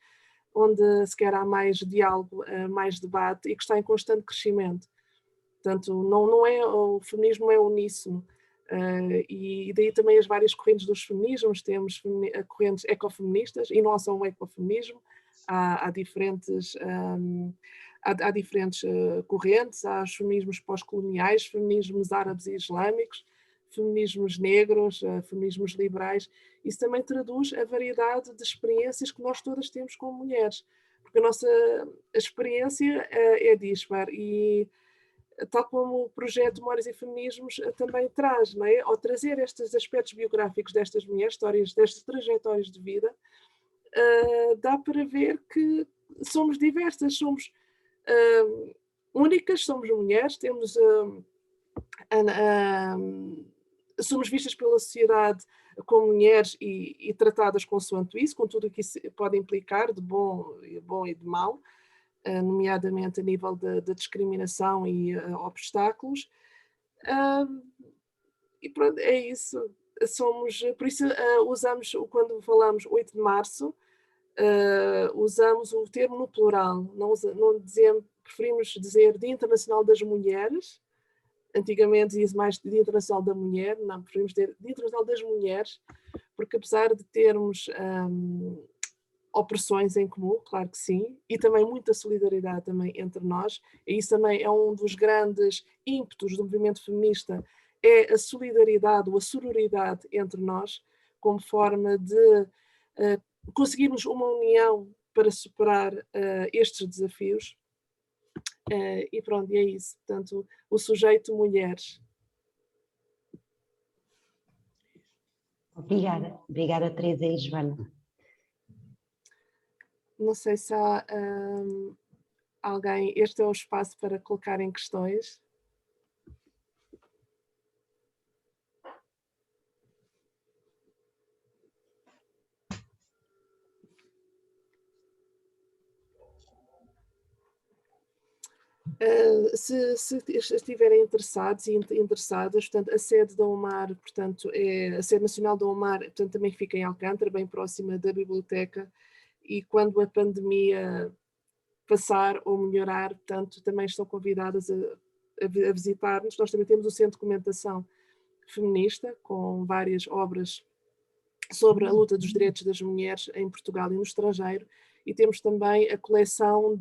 onde sequer há mais diálogo, mais debate e que está em constante crescimento. Portanto, o feminismo é uníssono. E daí também as várias correntes dos feminismos, temos correntes ecofeministas, e não só o ecofeminismo, há diferentes, há diferentes correntes, há os feminismos pós-coloniais, feminismos árabes e islâmicos, feminismos negros, feminismos liberais. Isso também traduz a variedade de experiências que nós todas temos como mulheres, porque a nossa experiência é dispar, e tal como o projeto Memórias e Feminismos também traz, não é? Ao trazer estes aspectos biográficos destas mulheres, histórias, destas trajetórias de vida, dá para ver que somos diversas, somos únicas, somos mulheres, somos vistas pela sociedade como mulheres e tratadas consoante isso, com tudo o que isso pode implicar de bom e de mau, nomeadamente a nível da discriminação e obstáculos. E pronto, é isso. Por isso usamos, quando falamos 8 de março, usamos o termo no plural, preferimos dizer Dia Internacional das Mulheres. Antigamente dizia mais Dia Internacional da Mulher, não, preferimos dizer Dia Internacional das Mulheres, porque apesar de termos opressões em comum, claro que sim, e também muita solidariedade também entre nós, e isso também é um dos grandes ímpetos do movimento feminista, é a solidariedade ou a sororidade entre nós, como forma de conseguirmos uma união para superar estes desafios. E pronto, e é isso. Portanto, o sujeito mulheres. Obrigada Teresa e Joana. Não sei se há alguém, este é o espaço para colocarem questões. Se estiverem interessados e interessadas, portanto, a sede da UMAR, portanto, a sede nacional da UMAR, portanto, também fica em Alcântara, bem próxima da biblioteca, e quando a pandemia passar ou melhorar, portanto, também estão convidadas a visitar-nos. Nós também temos o Centro de Documentação Feminista, com várias obras sobre a luta dos direitos das mulheres em Portugal e no estrangeiro, e temos também a coleção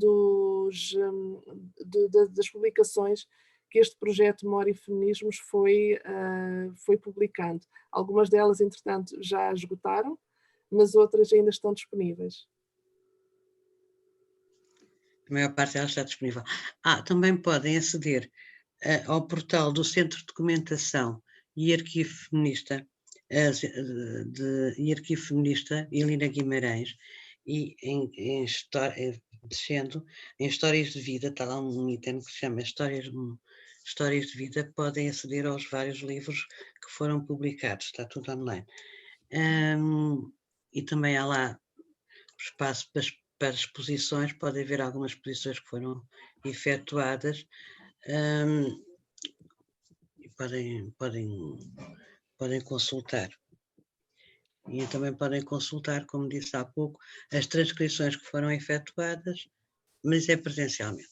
das publicações que este projeto Memória e Feminismos foi publicando. Algumas delas, entretanto, já esgotaram, mas outras ainda estão disponíveis. A maior parte delas está disponível. Também podem aceder ao portal do Centro de Documentação e Arquivo Feminista, Arquivo Feminista Helena Guimarães, e descendo em Histórias de Vida, está lá um item que se chama Histórias de Vida, podem aceder aos vários livros que foram publicados, está tudo online. E também há lá espaço para exposições, pode haver algumas exposições que foram efetuadas, e podem consultar. E também podem consultar, como disse há pouco, as transcrições que foram efetuadas, mas é presencialmente.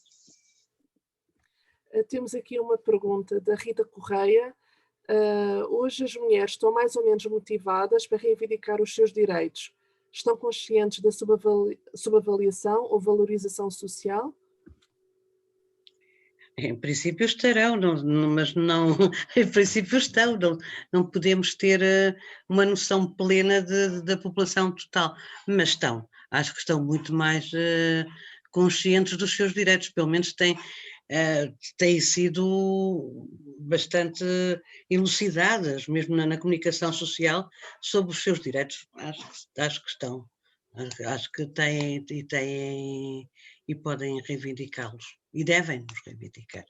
Temos aqui uma pergunta da Rita Correia. Hoje as mulheres estão mais ou menos motivadas para reivindicar os seus direitos. Estão conscientes da subavaliação ou valorização social? Em princípio estarão, mas não, em princípio estão, não podemos ter uma noção plena da população total, mas estão, acho que estão muito mais conscientes dos seus direitos, pelo menos têm têm sido bastante elucidadas, mesmo na comunicação social, sobre os seus direitos. Acho que estão, acho que têm e podem reivindicá-los, e devem-nos reivindicar.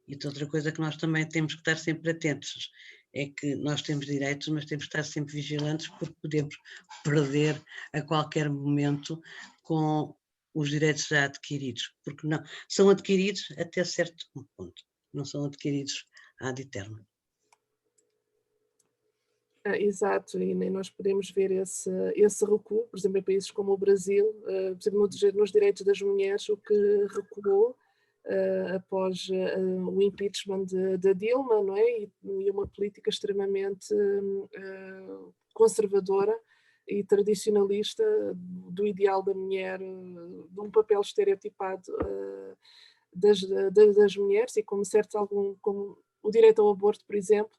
E outra coisa que nós também temos que estar sempre atentos é que nós temos direitos, mas temos que estar sempre vigilantes, porque podemos perder a qualquer momento com os direitos já adquiridos, porque não, são adquiridos até certo ponto, não são adquiridos ad eterno. Exato, e nem nós podemos ver esse recuo, por exemplo, em países como o Brasil, por exemplo, nos direitos das mulheres, o que recuou após o impeachment de Dilma, não é? E uma política extremamente conservadora e tradicionalista do ideal da mulher, de um papel estereotipado das mulheres, e como como o direito ao aborto, por exemplo,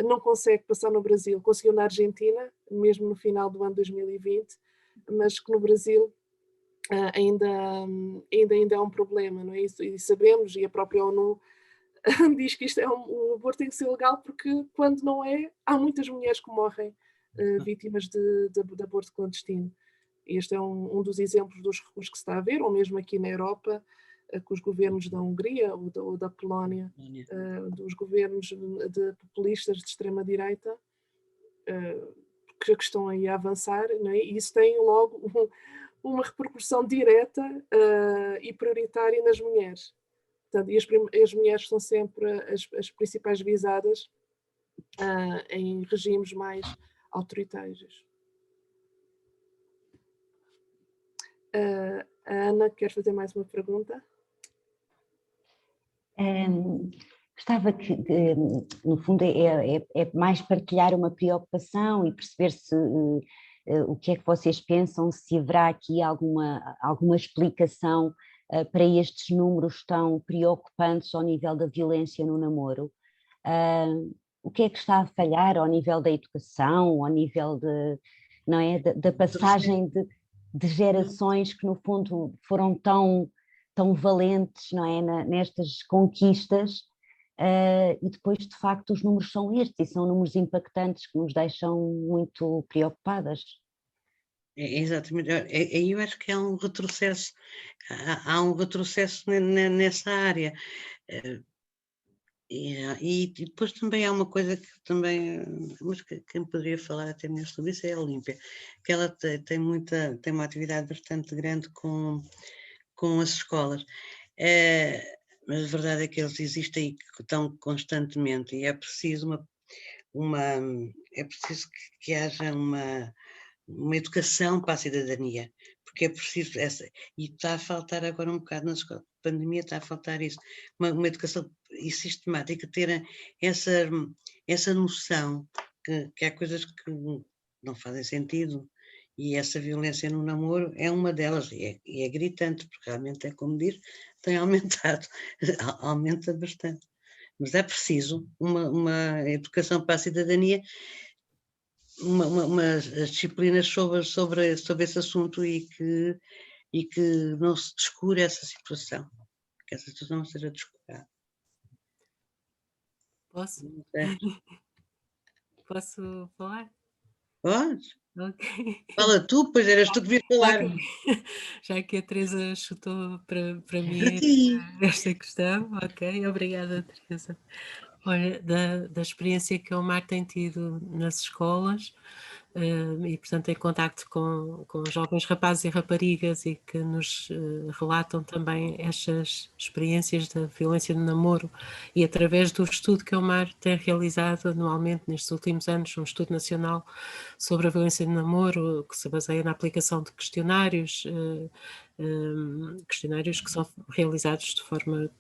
não consegue passar no Brasil, conseguiu na Argentina, mesmo no final do ano 2020, mas que no Brasil ainda é um problema, não é? E sabemos, e a própria ONU diz que o aborto tem que ser legal, porque quando não é, há muitas mulheres que morrem vítimas de aborto clandestino. Este é um dos exemplos dos recursos que se está a ver, ou mesmo aqui na Europa, com os governos da Hungria ou da Polónia, dos governos de populistas de extrema-direita, que estão aí a avançar, não é? E isso tem logo uma repercussão direta e prioritária nas mulheres. Portanto, e as mulheres são sempre as principais visadas em regimes mais autoritários. A Ana quer fazer mais uma pergunta? Gostava que, no fundo, é mais partilhar uma preocupação e perceber se o que é que vocês pensam, se haverá aqui alguma explicação para estes números tão preocupantes ao nível da violência no namoro. O que é que está a falhar ao nível da educação, ao nível não é, da passagem de gerações que, no fundo, foram tão valentes, não é, nestas conquistas, e depois, de facto, os números são estes, e são números impactantes que nos deixam muito preocupadas. Exatamente, eu acho que há um retrocesso, nessa área. E depois também há uma coisa que também, mas quem poderia falar até melhor sobre isso é a Olímpia, que ela tem uma atividade bastante grande com as escolas, mas a verdade é que eles existem e que estão constantemente, e é preciso é preciso que haja uma educação para a cidadania, porque é preciso e está a faltar agora um bocado na escola, a pandemia está a faltar isso, uma educação e sistemática, ter essa noção que há coisas que não fazem sentido, e essa violência no namoro é uma delas, e é gritante, porque realmente é como diz, tem aumentado, aumenta bastante, mas é preciso uma educação para a cidadania, umas disciplinas sobre esse assunto, e que não se descure essa situação, que essa situação não seja descurada. Posso falar? Podes? Ok. Fala tu, pois eras tu que devias falar. Já que a Teresa chutou para mim esta questão, ok, obrigada, Teresa. Olha, da experiência que o Mar tem tido nas escolas, e portanto em contacto com jovens rapazes e raparigas, e que nos relatam também estas experiências da violência no namoro, e através do estudo que o Mar tem realizado anualmente nestes últimos anos, um estudo nacional sobre a violência no namoro, que se baseia na aplicação de questionários que são realizados de forma,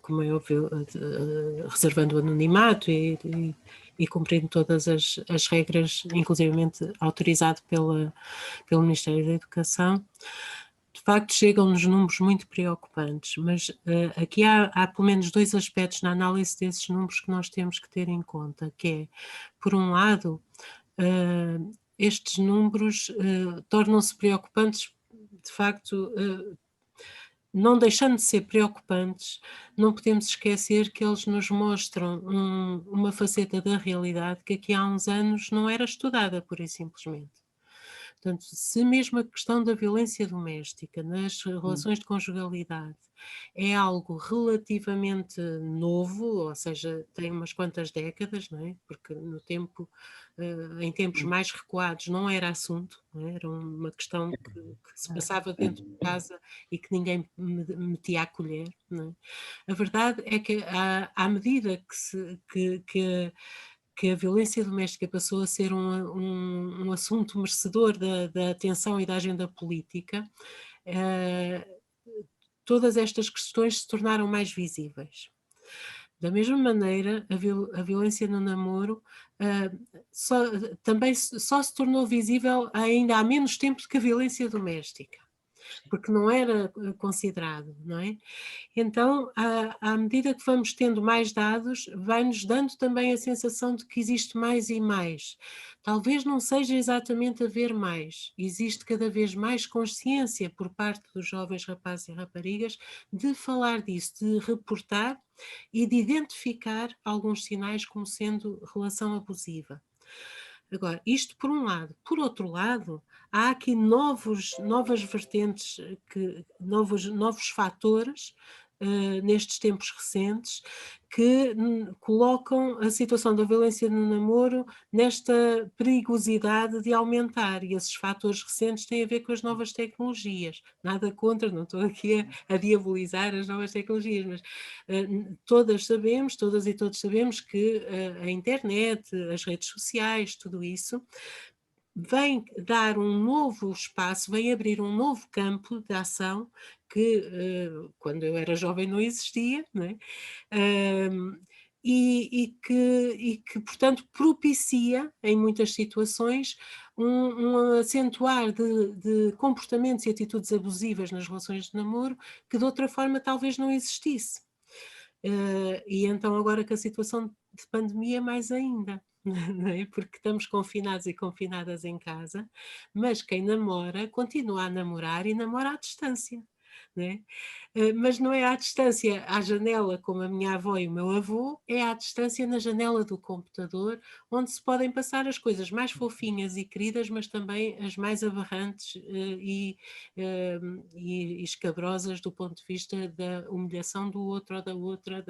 como é óbvio, reservando o anonimato e cumprindo todas as regras, inclusivamente autorizado pelo Ministério da Educação. De facto, chegam-nos números muito preocupantes, mas aqui há pelo menos dois aspectos na análise desses números que nós temos que ter em conta, que é, por um lado, estes números tornam-se preocupantes, de facto, não deixando de ser preocupantes, não podemos esquecer que eles nos mostram uma faceta da realidade que aqui há uns anos não era estudada, pura e simplesmente. Portanto, se mesmo a questão da violência doméstica nas relações de conjugalidade é algo relativamente novo, ou seja, tem umas quantas décadas, não é? Porque no tempo, em tempos mais recuados não era assunto, não é? Era uma questão que se passava dentro de casa e que ninguém metia a colher, não é? A verdade é que à medida que a violência doméstica passou a ser um assunto merecedor da atenção e da agenda política, todas estas questões se tornaram mais visíveis. Da mesma maneira, a violência no namoro também só se tornou visível ainda há menos tempo do que a violência doméstica, porque não era considerado, não é? Então, à medida que vamos tendo mais dados, vai-nos dando também a sensação de que existe mais e mais. Talvez não seja exatamente haver mais, existe cada vez mais consciência por parte dos jovens rapazes e raparigas de falar disso, de reportar e de identificar alguns sinais como sendo relação abusiva. Agora, isto por um lado. Por outro lado, há aqui novas vertentes, novos fatores nestes tempos recentes que colocam a situação da violência no namoro nesta perigosidade de aumentar, e esses fatores recentes têm a ver com as novas tecnologias. Nada contra, não estou aqui a diabolizar as novas tecnologias, mas todas e todos sabemos que a internet, as redes sociais, tudo isso vem dar um novo espaço, vem abrir um novo campo de ação que quando eu era jovem não existia, não é? E que, portanto, propicia, em muitas situações, um acentuar de comportamentos e atitudes abusivas nas relações de namoro que de outra forma talvez não existisse. E então agora com a situação de pandemia mais ainda, não é? Porque estamos confinados e confinadas em casa, mas quem namora continua a namorar e namora à distância, não é? Mas não é à distância à janela como a minha avó e o meu avô, é à distância na janela do computador, onde se podem passar as coisas mais fofinhas e queridas, mas também as mais aberrantes e escabrosas do ponto de vista da humilhação do outro ou da outra,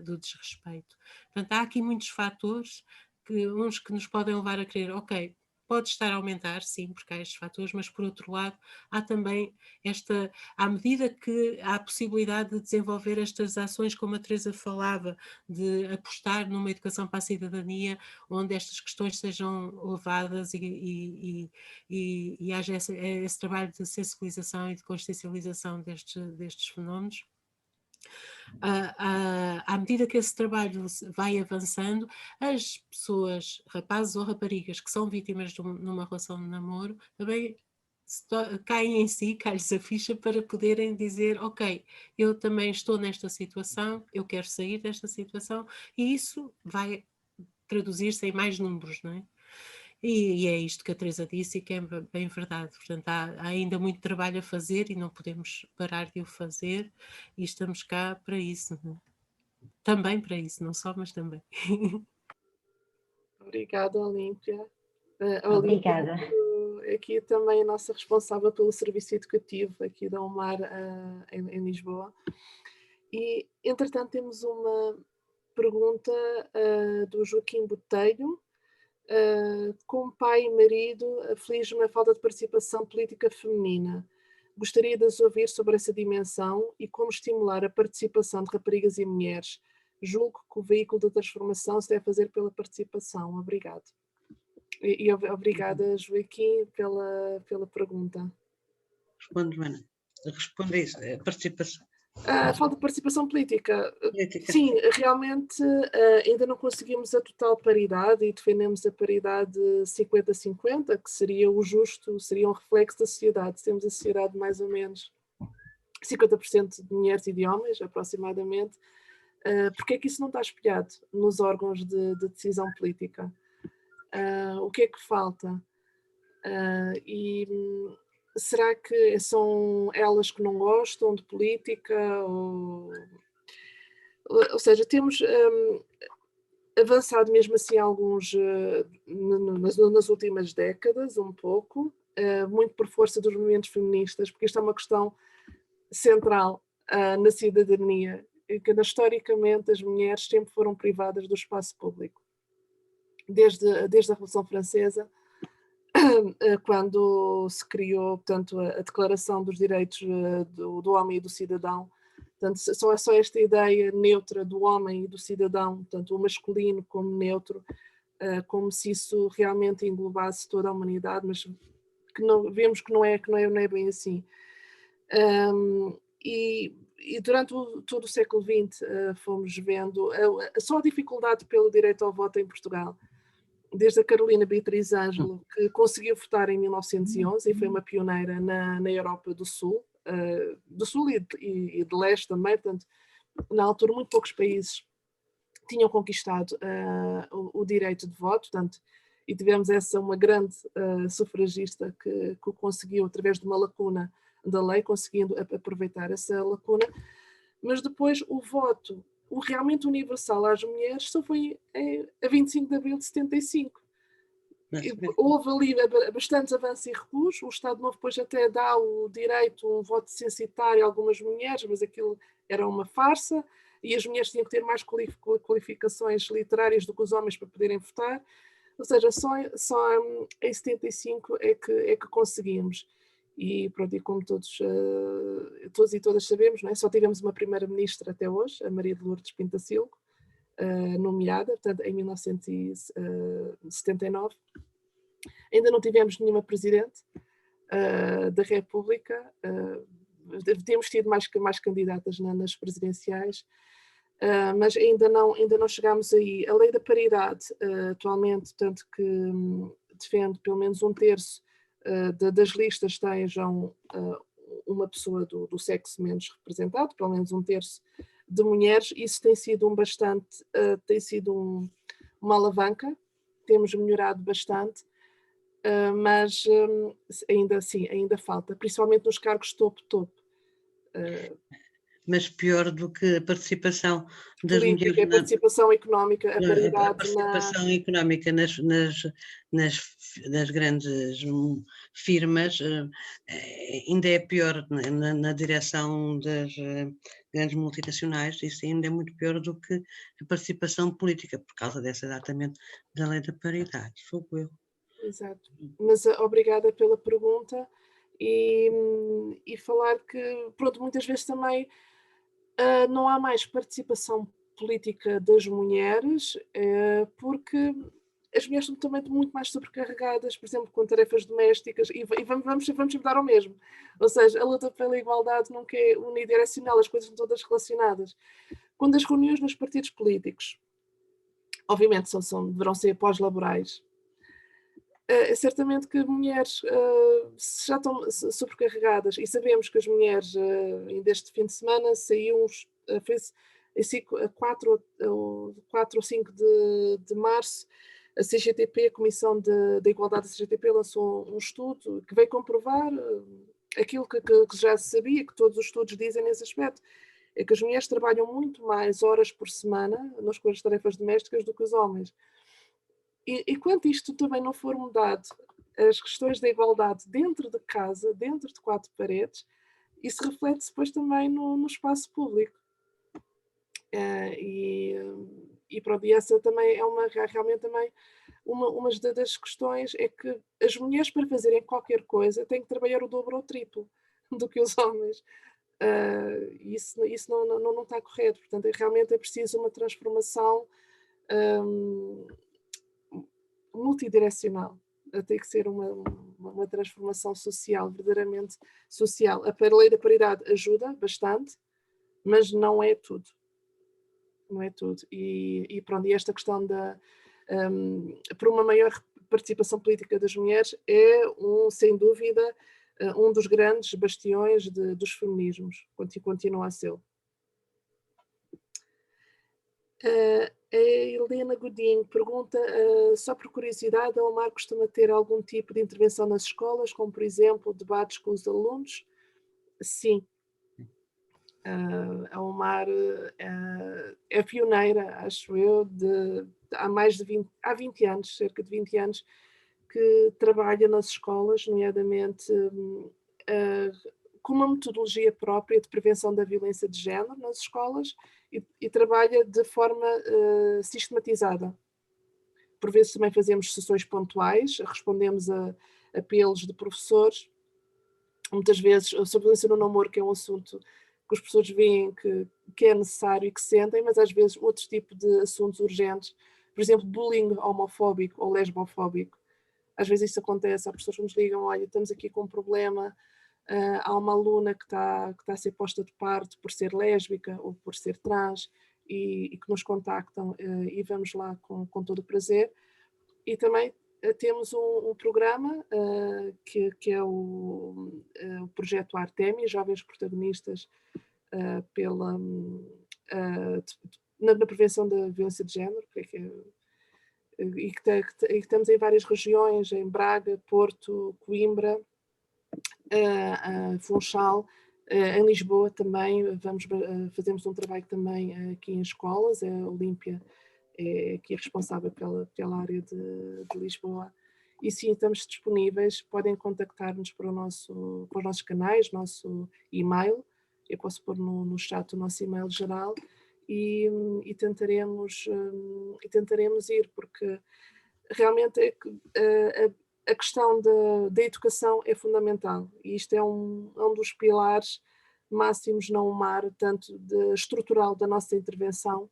do desrespeito. Portanto, há aqui muitos fatores, uns que nos podem levar a crer, ok, pode estar a aumentar, sim, porque há estes fatores, mas por outro lado há também à medida que há a possibilidade de desenvolver estas ações, como a Teresa falava, de apostar numa educação para a cidadania, onde estas questões sejam levadas e haja esse trabalho de sensibilização e de consciencialização destes fenómenos. À medida que esse trabalho vai avançando, as pessoas, rapazes ou raparigas, que são vítimas numa relação de namoro, também caem em si, cai-lhes a ficha para poderem dizer, ok, eu também estou nesta situação, eu quero sair desta situação, e isso vai traduzir-se em mais números, não é? E é isto que a Teresa disse e que é bem verdade. Portanto, há ainda muito trabalho a fazer e não podemos parar de o fazer, e estamos cá para isso, não é? Também para isso, não só, mas também. Obrigada, Olímpia. Obrigada. Aqui também a nossa responsável pelo serviço educativo aqui da UMAR em Lisboa. E, entretanto, temos uma pergunta do Joaquim Botelho. Como pai e marido, aflige-me a falta de participação política feminina. Gostaria de as ouvir sobre essa dimensão e como estimular a participação de raparigas e mulheres. Julgo que o veículo da transformação se deve fazer pela participação. Obrigado. E obrigada, Joaquim, pela pergunta. Responde, Joana. Responde a isso, a participação. A falta de participação política. Sim, realmente ainda não conseguimos a total paridade e defendemos a paridade 50-50, que seria o justo, seria um reflexo da sociedade. Temos a sociedade mais ou menos 50% de mulheres e de homens, aproximadamente. Porque é que isso não está espelhado nos órgãos de decisão política? O que é que falta? será que são elas que não gostam de política? Ou seja, temos avançado mesmo assim alguns, nas últimas décadas, um pouco, muito por força dos movimentos feministas, porque isto é uma questão central na cidadania, que historicamente as mulheres sempre foram privadas do espaço público. Desde a Revolução Francesa, quando se criou, portanto, a Declaração dos Direitos do Homem e do Cidadão, portanto, só esta ideia neutra do homem e do cidadão, portanto, o masculino como neutro, como se isso realmente englobasse toda a humanidade, mas que vemos que não é bem assim. E durante todo o século XX fomos vendo só a dificuldade pelo direito ao voto em Portugal, desde a Carolina Beatriz Ângelo, que conseguiu votar em 1911 e foi uma pioneira na Europa do Sul e de Leste também, portanto, na altura muito poucos países tinham conquistado o direito de voto, portanto, e tivemos uma grande sufragista que o conseguiu através de uma lacuna da lei, conseguindo aproveitar essa lacuna, mas depois o voto, o realmente universal às mulheres, só foi a 25 de abril de 75. Houve ali bastantes avanços e recuos, o Estado Novo depois até dá o direito a um voto censitário a algumas mulheres, mas aquilo era uma farsa, e as mulheres tinham que ter mais qualificações literárias do que os homens para poderem votar, ou seja, só em 75 é que conseguimos. E pronto, e como todos e todas sabemos, não é? Só tivemos uma primeira-ministra até hoje, a Maria de Lourdes Pintacilgo, nomeada, portanto, em 1979. Ainda não tivemos nenhuma presidente da República, temos tido mais candidatas nas presidenciais, mas ainda não chegámos aí. A lei da paridade, atualmente, tanto que defende pelo menos um terço das listas estejam uma pessoa do sexo menos representado, pelo menos um terço de mulheres. Isso tem sido uma alavanca, temos melhorado bastante, mas ainda falta, principalmente nos cargos topo. Mas pior do que a participação das política, mulheres, a participação económica, a paridade, a participação económica nas grandes firmas ainda é pior na direção das grandes multinacionais. Isso ainda é muito pior do que a participação política, por causa exatamente da lei da paridade, sou eu. Exato, mas obrigada pela pergunta e falar que, pronto, muitas vezes também não há mais participação política das mulheres, porque as mulheres são também muito mais sobrecarregadas, por exemplo, com tarefas domésticas, e vamos sempre dar ao mesmo. Ou seja, a luta pela igualdade nunca é unidirecional, as coisas são todas relacionadas. Quando as reuniões nos partidos políticos, obviamente, deverão ser pós-laborais, certamente que mulheres já estão sobrecarregadas, e sabemos que as mulheres, ainda este fim de semana, saiu 4 ou 5 de março, a CGTP, a Comissão da Igualdade da CGTP, lançou um estudo que veio comprovar aquilo que já se sabia, que todos os estudos dizem nesse aspecto, é que as mulheres trabalham muito mais horas por semana com as tarefas domésticas do que os homens. E enquanto isto também não for mudado, as questões da igualdade dentro de casa, dentro de 4 paredes, isso reflete-se depois também no espaço público. E pronto, e essa também é realmente também uma das questões, é que as mulheres, para fazerem qualquer coisa, têm que trabalhar o dobro ou o triplo do que os homens. Isso não está correto. Portanto, realmente é preciso uma transformação multidirecional. Tem que ser uma transformação social, verdadeiramente social. A lei da paridade ajuda bastante, mas não é tudo. Não é tudo. E pronto, e esta questão por uma maior participação política das mulheres é, sem dúvida, um dos grandes bastiões dos feminismos, continua a ser. A Helena Godinho pergunta, só por curiosidade, a Omar costuma ter algum tipo de intervenção nas escolas, como por exemplo debates com os alunos? Sim. A Omar é pioneira, acho eu, há 20 anos, cerca de 20 anos, que trabalha nas escolas, nomeadamente com uma metodologia própria de prevenção da violência de género nas escolas e trabalha de forma sistematizada. Por vezes também fazemos sessões pontuais, respondemos a apelos de professores. Muitas vezes a violência no namoro, que é um assunto que os professores veem que é necessário e que sentem, mas às vezes outros tipos de assuntos urgentes, por exemplo, bullying homofóbico ou lesbofóbico. Às vezes isso acontece, há pessoas que nos ligam, olha, estamos aqui com um problema, há uma aluna que está a ser posta de parte por ser lésbica ou por ser trans e que nos contactam e vamos lá com todo o prazer. E também temos um programa que é o projeto Artemi, Jovens Protagonistas na prevenção da violência de género, e que estamos em várias regiões, em Braga, Porto, Coimbra, Funchal, em Lisboa também fazemos um trabalho também aqui em escolas, a Olímpia é aqui responsável pela área de Lisboa. E sim, estamos disponíveis, podem contactar-nos para os nossos canais, nosso e-mail, eu posso pôr no chat o nosso e-mail geral e tentaremos ir, porque realmente a questão da educação é fundamental e isto é um dos pilares máximos na UMAR, tanto estrutural da nossa intervenção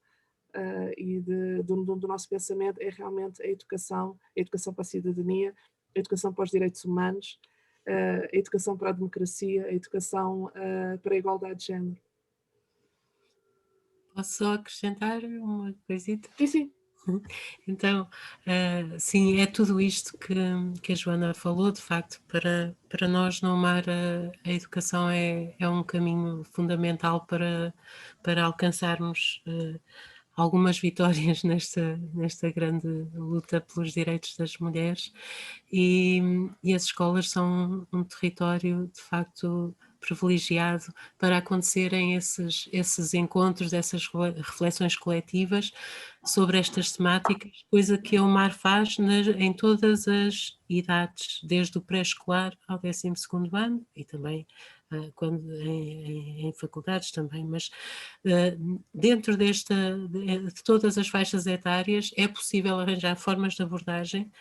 e do nosso pensamento, é realmente a educação para a cidadania, a educação para os direitos humanos, a educação para a democracia, a educação para a igualdade de género. Posso só acrescentar uma coisita? Sim, sim. Então, sim, é tudo isto que a Joana falou, de facto, para nós no UMAR a educação é um caminho fundamental para alcançarmos algumas vitórias nesta grande luta pelos direitos das mulheres e as escolas são um território, de facto, privilegiado para acontecerem esses encontros, essas reflexões coletivas sobre estas temáticas, coisa que a UMAR faz em todas as idades, desde o pré-escolar ao 12º ano e também quando em faculdades também, mas dentro de todas as faixas etárias é possível arranjar formas de abordagem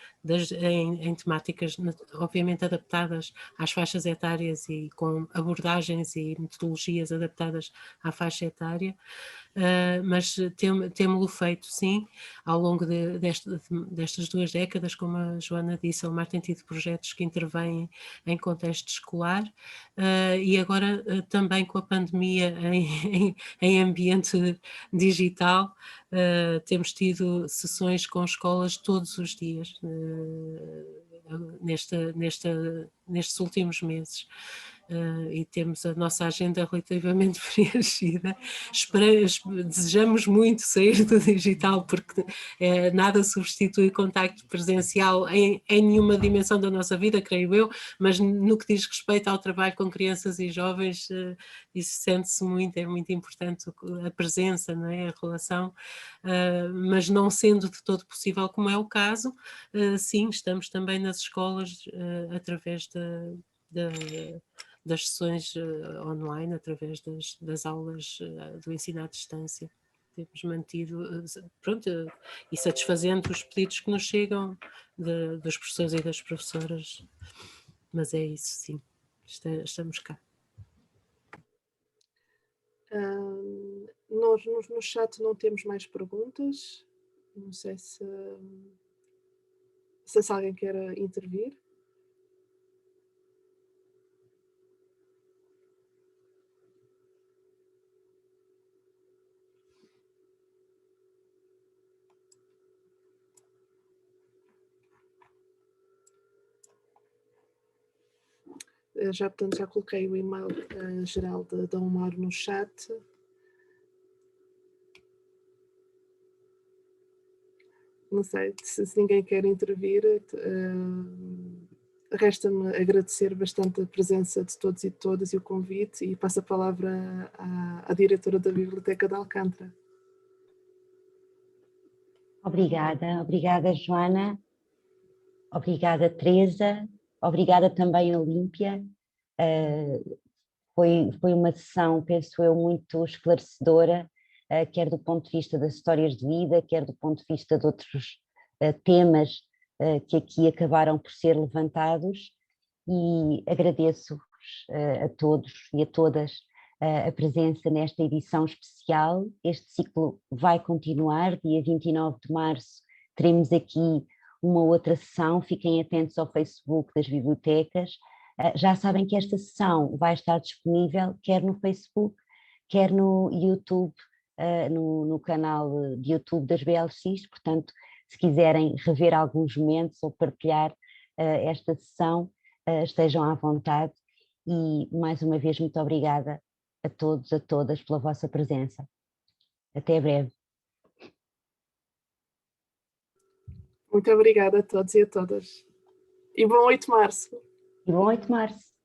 em temáticas obviamente adaptadas às faixas etárias e com abordagens e metodologias adaptadas à faixa etária, mas temos-lo feito sim, ao longo destas 2 décadas, como a Joana disse, a UMAR tem tido projetos que intervêm em contexto escolar e agora também com a pandemia em ambiente digital, temos tido sessões com escolas todos os dias nestes últimos meses. E temos a nossa agenda relativamente preenchida. Desejamos muito sair do digital porque nada substitui o contacto presencial em nenhuma dimensão da nossa vida, creio eu, mas no que diz respeito ao trabalho com crianças e jovens, isso sente-se muito, é muito importante a presença, não é? A relação, mas não sendo de todo possível, como é o caso, sim, estamos também nas escolas através das sessões online, através das aulas do ensino à distância. Temos mantido, pronto, e satisfazendo os pedidos que nos chegam dos professores e das professoras. Mas é isso, sim, estamos cá. Nós no chat não temos mais perguntas. Não sei se alguém quer intervir. Portanto, já coloquei o e-mail geral da UMAR no chat. não sei, se ninguém quer intervir, resta-me agradecer bastante a presença de todos e de todas e o convite, e passo a palavra à diretora da Biblioteca de Alcântara. Obrigada, obrigada Joana, obrigada Teresa, obrigada também Olímpia. Foi uma sessão, penso eu, muito esclarecedora, quer do ponto de vista das histórias de vida, quer do ponto de vista de outros temas que aqui acabaram por ser levantados, e agradeço-vos a todos e a todas a presença nesta edição especial. Este ciclo vai continuar, dia 29 de março teremos aqui uma outra sessão, fiquem atentos ao Facebook das bibliotecas. Já sabem que esta sessão vai estar disponível quer no Facebook, quer no YouTube, no canal de YouTube das BLX, portanto, se quiserem rever alguns momentos ou partilhar esta sessão, estejam à vontade, e mais uma vez muito obrigada a todos, a todas pela vossa presença. Até breve. Muito obrigada a todos e a todas. E bom 8 de março. E bom 8 de março.